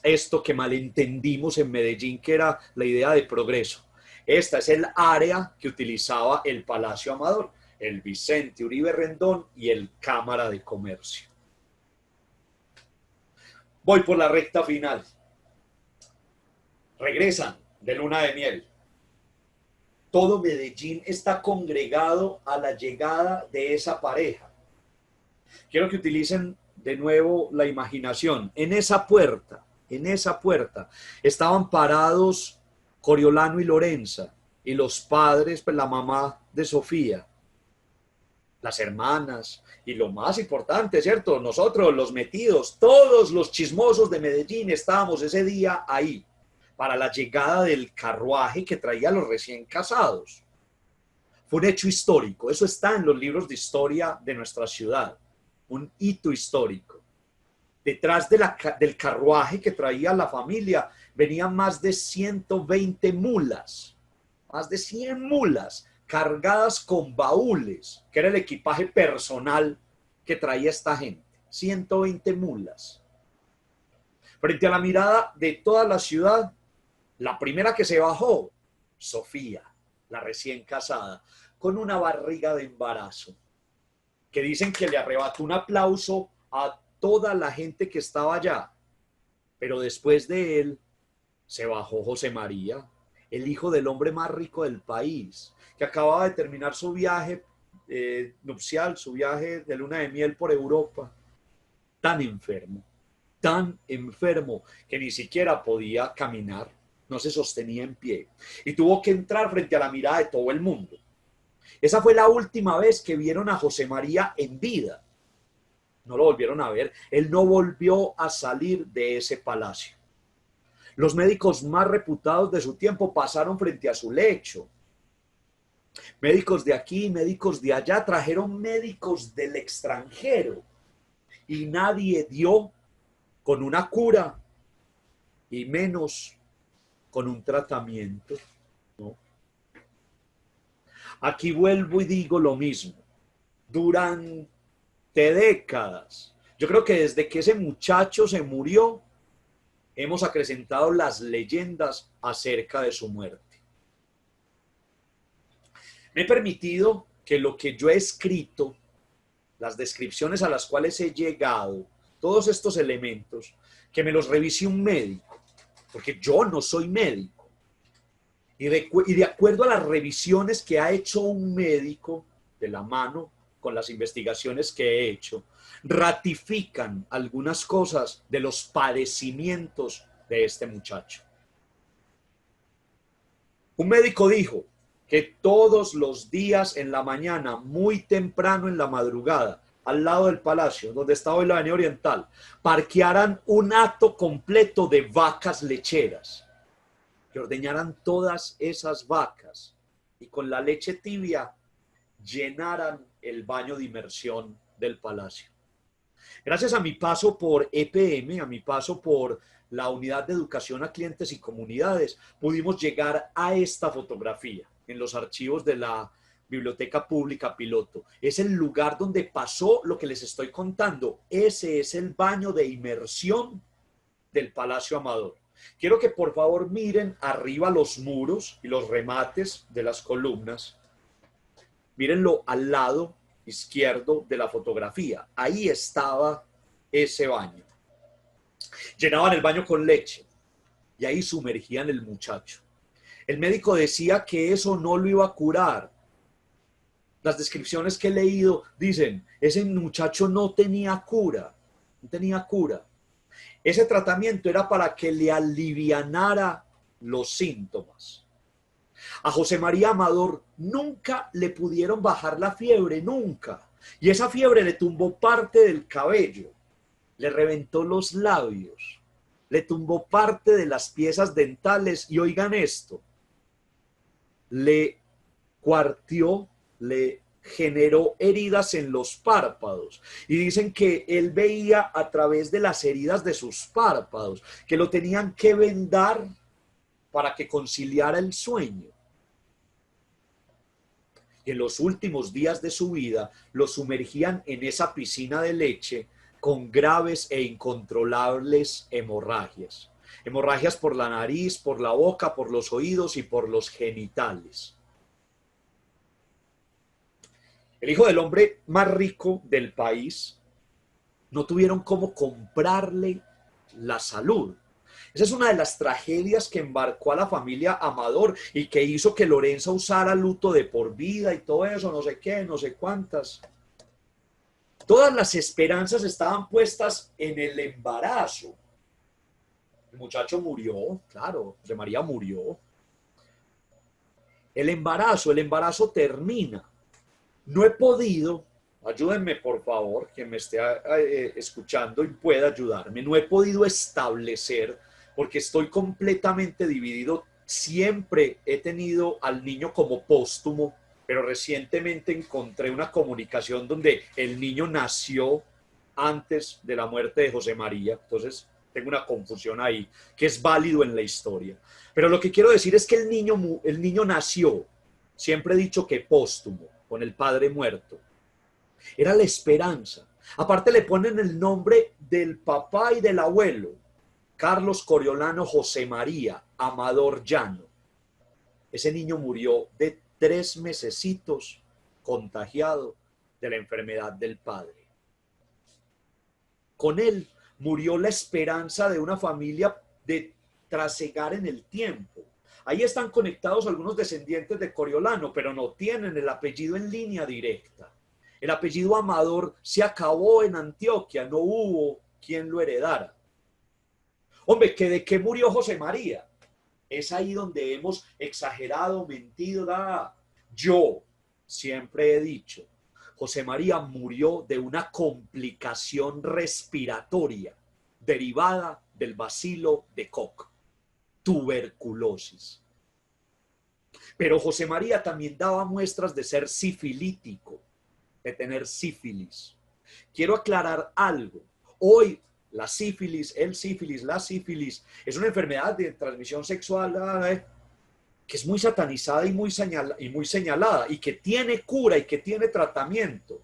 esto que malentendimos en Medellín, que era la idea de progreso. Esta es el área que utilizaba el Palacio Amador, el Vicente Uribe Rendón y el Cámara de Comercio. Voy por la recta final. Regresan de luna de miel. Todo Medellín está congregado a la llegada de esa pareja. Quiero que utilicen de nuevo la imaginación. En esa puerta estaban parados Coriolano y Lorenza, y los padres, pues la mamá de Sofía, las hermanas, y lo más importante, ¿cierto? Nosotros, los metidos, todos los chismosos de Medellín, estábamos ese día ahí, para la llegada del carruaje que traía a los recién casados. Fue un hecho histórico, eso está en los libros de historia de nuestra ciudad, un hito histórico. Detrás del carruaje que traía la familia venían más de 120 mulas, más de 100 mulas cargadas con baúles, que era el equipaje personal que traía esta gente. 120 mulas. Frente a la mirada de toda la ciudad, la primera que se bajó, Sofía, la recién casada, con una barriga de embarazo, que dicen que le arrebató un aplauso a toda la gente que estaba allá. Pero después de él se bajó José María, el hijo del hombre más rico del país, que acababa de terminar su viaje nupcial, su viaje de luna de miel por Europa, tan enfermo, que ni siquiera podía caminar, no se sostenía en pie, y tuvo que entrar frente a la mirada de todo el mundo. Esa fue la última vez que vieron a José María en vida. No lo volvieron a ver. Él no volvió a salir de ese palacio. Los médicos más reputados de su tiempo pasaron frente a su lecho. Médicos de aquí, médicos de allá, trajeron médicos del extranjero y nadie dio con una cura y menos con un tratamiento, ¿no? Aquí vuelvo y digo lo mismo. Durante décadas, yo creo que desde que ese muchacho se murió, hemos acrecentado las leyendas acerca de su muerte. Me he permitido que lo que yo he escrito, las descripciones a las cuales he llegado, todos estos elementos, que me los revise un médico, porque yo no soy médico. Y de acuerdo a las revisiones que ha hecho un médico, de la mano con las investigaciones que he hecho, ratifican algunas cosas de los padecimientos de este muchacho. Un médico dijo que todos los días en la mañana, muy temprano en la madrugada, al lado del palacio, donde está hoy la Avenida Oriental, parquearan un hato completo de vacas lecheras, que ordeñaran todas esas vacas y con la leche tibia llenaran el baño de inmersión del palacio. Gracias a mi paso por EPM, a mi paso por la Unidad de Educación a Clientes y Comunidades, pudimos llegar a esta fotografía en los archivos de la Biblioteca Pública Piloto. Es el lugar donde pasó lo que les estoy contando. Ese es el baño de inmersión del Palacio Amador. Quiero que por favor miren arriba los muros y los remates de las columnas. Mírenlo al lado izquierdo de la fotografía. Ahí estaba ese baño. Llenaban el baño con leche y ahí sumergían el muchacho. El médico decía que eso no lo iba a curar. Las descripciones que he leído dicen, ese muchacho no tenía cura, no tenía cura. Ese tratamiento era para que le alivianara los síntomas. A José María Amador nunca le pudieron bajar la fiebre, nunca. Y esa fiebre le tumbó parte del cabello. le reventó los labios, le tumbó parte de las piezas dentales y oigan esto, le cuarteó, le generó heridas en los párpados y dicen que él veía a través de las heridas de sus párpados, que lo tenían que vendar para que conciliara el sueño. Y en los últimos días de su vida lo sumergían en esa piscina de leche con graves e incontrolables hemorragias. Hemorragias por la nariz, por la boca, por los oídos y por los genitales. El hijo del hombre más rico del país no tuvieron cómo comprarle la salud. Esa es una de las tragedias que embarcó a la familia Amador y que hizo que Lorenza usara luto de por vida y todo eso, no sé qué, no sé cuántas. Todas las esperanzas estaban puestas en el embarazo. El muchacho murió, claro, José María murió. El embarazo termina. No he podido, ayúdenme por favor, quien me esté escuchando y pueda ayudarme, no he podido establecer, porque estoy completamente dividido, siempre he tenido al niño como póstumo, pero recientemente encontré una comunicación donde el niño nació antes de la muerte de José María, entonces tengo una confusión ahí, que es válido en la historia. Pero lo que quiero decir es que el niño nació, siempre he dicho que póstumo, con el padre muerto. Era la esperanza. Aparte le ponen el nombre del papá y del abuelo, Carlos Coriolano José María Amador Llano. Ese niño murió de 3 mesecitos contagiado de la enfermedad del padre. Con él murió la esperanza de una familia de trasegar en el tiempo. Ahí están conectados algunos descendientes de Coriolano, pero no tienen el apellido en línea directa. El apellido Amador se acabó en Antioquia, no hubo quien lo heredara. Hombre, ¿que de qué murió José María? Es ahí donde hemos exagerado, mentido. Yo siempre he dicho, José María murió de una complicación respiratoria derivada del bacilo de Koch. Tuberculosis. Pero José María también daba muestras de ser sifilítico, de tener sífilis. Quiero aclarar algo. Hoy la sífilis, la sífilis, es una enfermedad de transmisión sexual que es muy satanizada y muy señalada y que tiene cura y que tiene tratamiento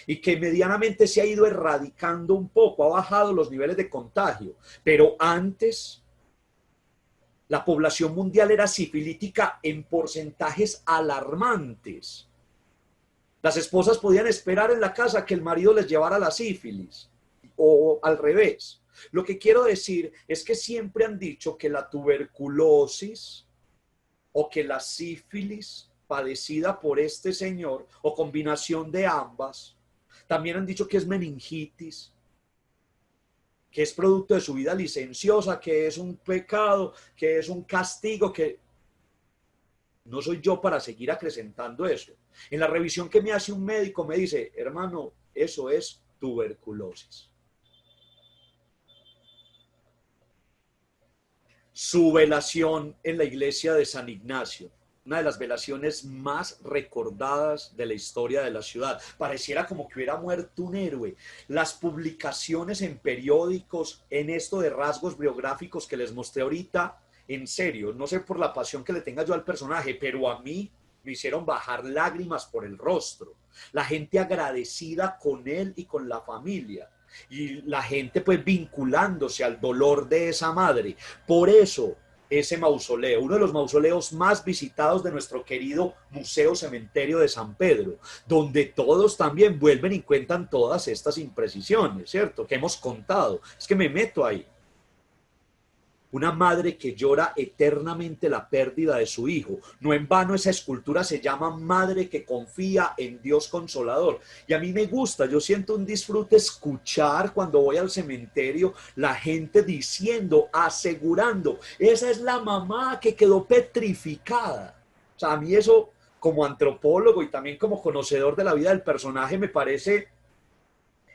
y que medianamente se ha ido erradicando un poco, ha bajado los niveles de contagio. Pero antes la población mundial era sifilítica en porcentajes alarmantes. Las esposas podían esperar en la casa que el marido les llevara la sífilis, o al revés. Lo que quiero decir es que siempre han dicho que la tuberculosis o que la sífilis padecida por este señor, o combinación de ambas, también han dicho que es meningitis, que es producto de su vida licenciosa, que es un pecado, que es un castigo, que no soy yo para seguir acrecentando eso. En la revisión que me hace un médico me dice, hermano, eso es tuberculosis. Su velación en la iglesia de San Ignacio, una de las velaciones más recordadas de la historia de la ciudad. Pareciera como que hubiera muerto un héroe. Las publicaciones en periódicos, en esto de rasgos biográficos que les mostré ahorita, en serio, no sé por la pasión que le tenga yo al personaje, pero a mí me hicieron bajar lágrimas por el rostro. La gente agradecida con él y con la familia. Y la gente pues vinculándose al dolor de esa madre. Por eso ese mausoleo, uno de los mausoleos más visitados de nuestro querido Museo Cementerio de San Pedro, donde todos también vuelven y cuentan todas estas imprecisiones, ¿cierto? Que hemos contado. Es que me meto ahí. Una madre que llora eternamente la pérdida de su hijo. No en vano esa escultura se llama Madre que confía en Dios Consolador. Y a mí me gusta, yo siento un disfrute escuchar cuando voy al cementerio la gente diciendo, asegurando, esa es la mamá que quedó petrificada. O sea, a mí eso como antropólogo y también como conocedor de la vida del personaje me parece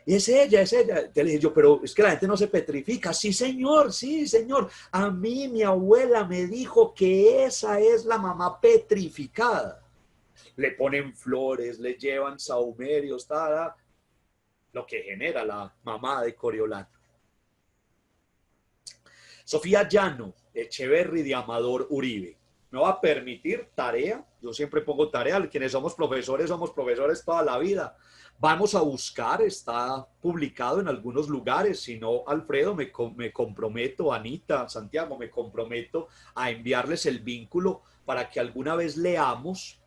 Y es ella, es ella. Te le dije yo, pero es que la gente no se petrifica. Sí, señor, sí, señor. A mí mi abuela me dijo que esa es la mamá petrificada. Le ponen flores, le llevan sahumerios, tal, lo que genera la mamá de Coriolano. Sofía Llano Echeverry de Amador Uribe. Me va a permitir tarea, yo siempre pongo tarea, quienes somos profesores toda la vida. Vamos a buscar, está publicado en algunos lugares, si no, Alfredo, me comprometo, Anita, Santiago, me comprometo a enviarles el vínculo para que alguna vez leamos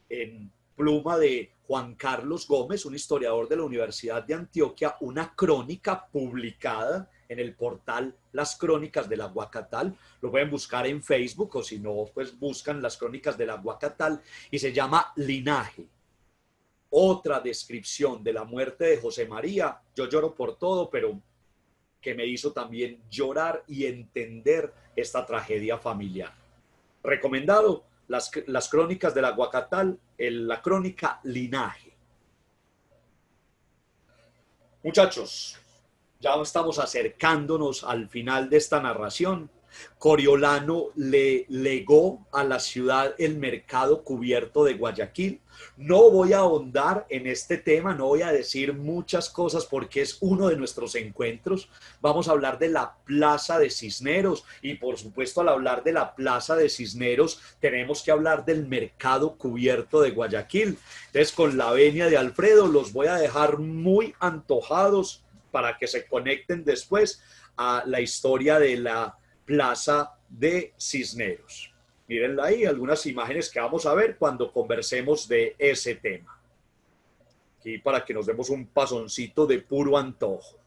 en pluma de Juan Carlos Gómez, un historiador de la Universidad de Antioquia, una crónica publicada en el portal Las Crónicas del Aguacatal. Lo pueden buscar en Facebook o si no, pues buscan Las Crónicas del Aguacatal y se llama Linaje. Otra descripción de la muerte de José María. Yo lloro por todo, pero que me hizo también llorar y entender esta tragedia familiar. Recomendado, las Crónicas del Aguacatal, la crónica Linaje. Muchachos, ya estamos acercándonos al final de esta narración. Coriolano le legó a la ciudad el mercado cubierto de Guayaquil. No voy a ahondar en este tema, no voy a decir muchas cosas porque es uno de nuestros encuentros. Vamos a hablar de la Plaza de Cisneros y por supuesto al hablar de la Plaza de Cisneros tenemos que hablar del mercado cubierto de Guayaquil. Entonces con la venia de Alfredo los voy a dejar muy antojados para que se conecten después a la historia de la Plaza de Cisneros. Mírenla ahí, algunas imágenes que vamos a ver cuando conversemos de ese tema. Aquí para que nos demos un pasoncito de puro antojo.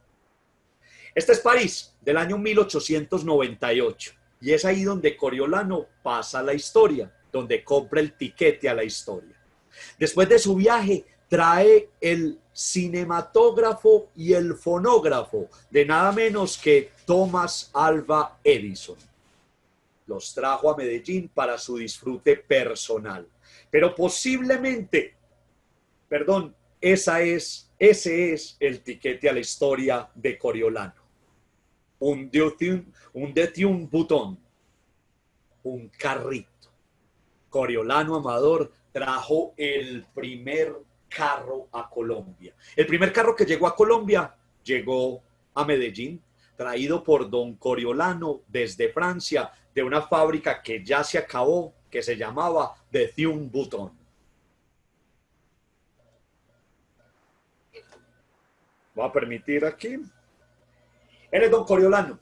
Este es París, del año 1898. Y es ahí donde Coriolano pasa la historia, donde compra el tiquete a la historia. Después de su viaje, trae el cinematógrafo y el fonógrafo de nada menos que Thomas Alva Edison. Los trajo a Medellín para su disfrute personal. Pero posiblemente, ese es el tiquete a la historia de Coriolano. Un botón, un carrito. Coriolano Amador trajo el primer carro a Colombia. El primer carro que llegó a Colombia llegó a Medellín, traído por don Coriolano desde Francia, de una fábrica que ya se acabó, que se llamaba de Thun Bouton. Voy a permitir aquí. Él es don Coriolano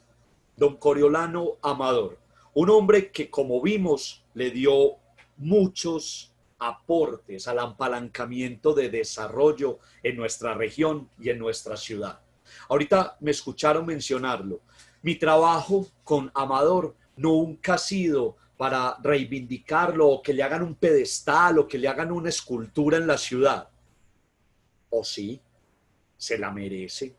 Amador, un hombre que, como vimos, le dio muchos aportes al apalancamiento de desarrollo en nuestra región y en nuestra ciudad. Ahorita me escucharon mencionarlo. Mi trabajo con Amador nunca ha sido para reivindicarlo o que le hagan un pedestal o que le hagan una escultura en la ciudad. ¿O sí? ¿Se la merece?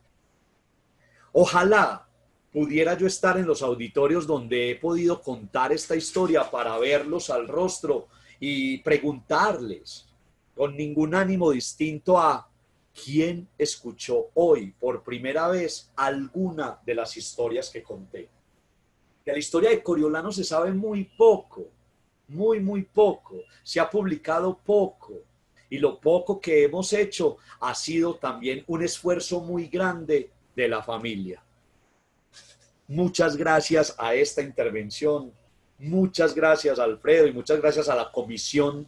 Ojalá pudiera yo estar en los auditorios donde he podido contar esta historia para verlos al rostro y preguntarles con ningún ánimo distinto a quién escuchó hoy por primera vez alguna de las historias que conté. De la historia de Coriolano se sabe muy poco, muy poco. Se ha publicado poco y lo poco que hemos hecho ha sido también un esfuerzo muy grande de la familia. Muchas gracias a esta intervención. Muchas gracias, Alfredo, y muchas gracias a la comisión.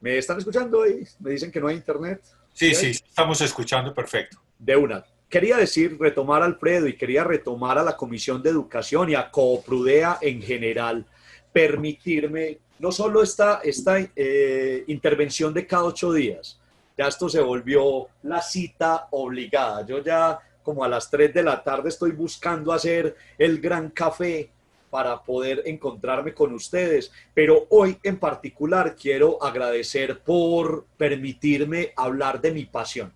¿Me están escuchando ahí? ¿Me dicen que no hay internet? Sí, estamos escuchando perfecto. De una. Quería retomar a Alfredo y quería retomar a la Comisión de Educación y a Cooprudea en general, permitirme no solo esta intervención de cada 8 días, ya esto se volvió la cita obligada. Yo ya como a las 3 de la tarde estoy buscando hacer el gran café para poder encontrarme con ustedes, pero hoy en particular quiero agradecer por permitirme hablar de mi pasión.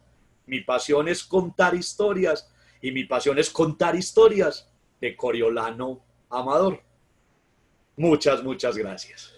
Mi pasión es contar historias y mi pasión es contar historias de Coriolano Amador. Muchas gracias.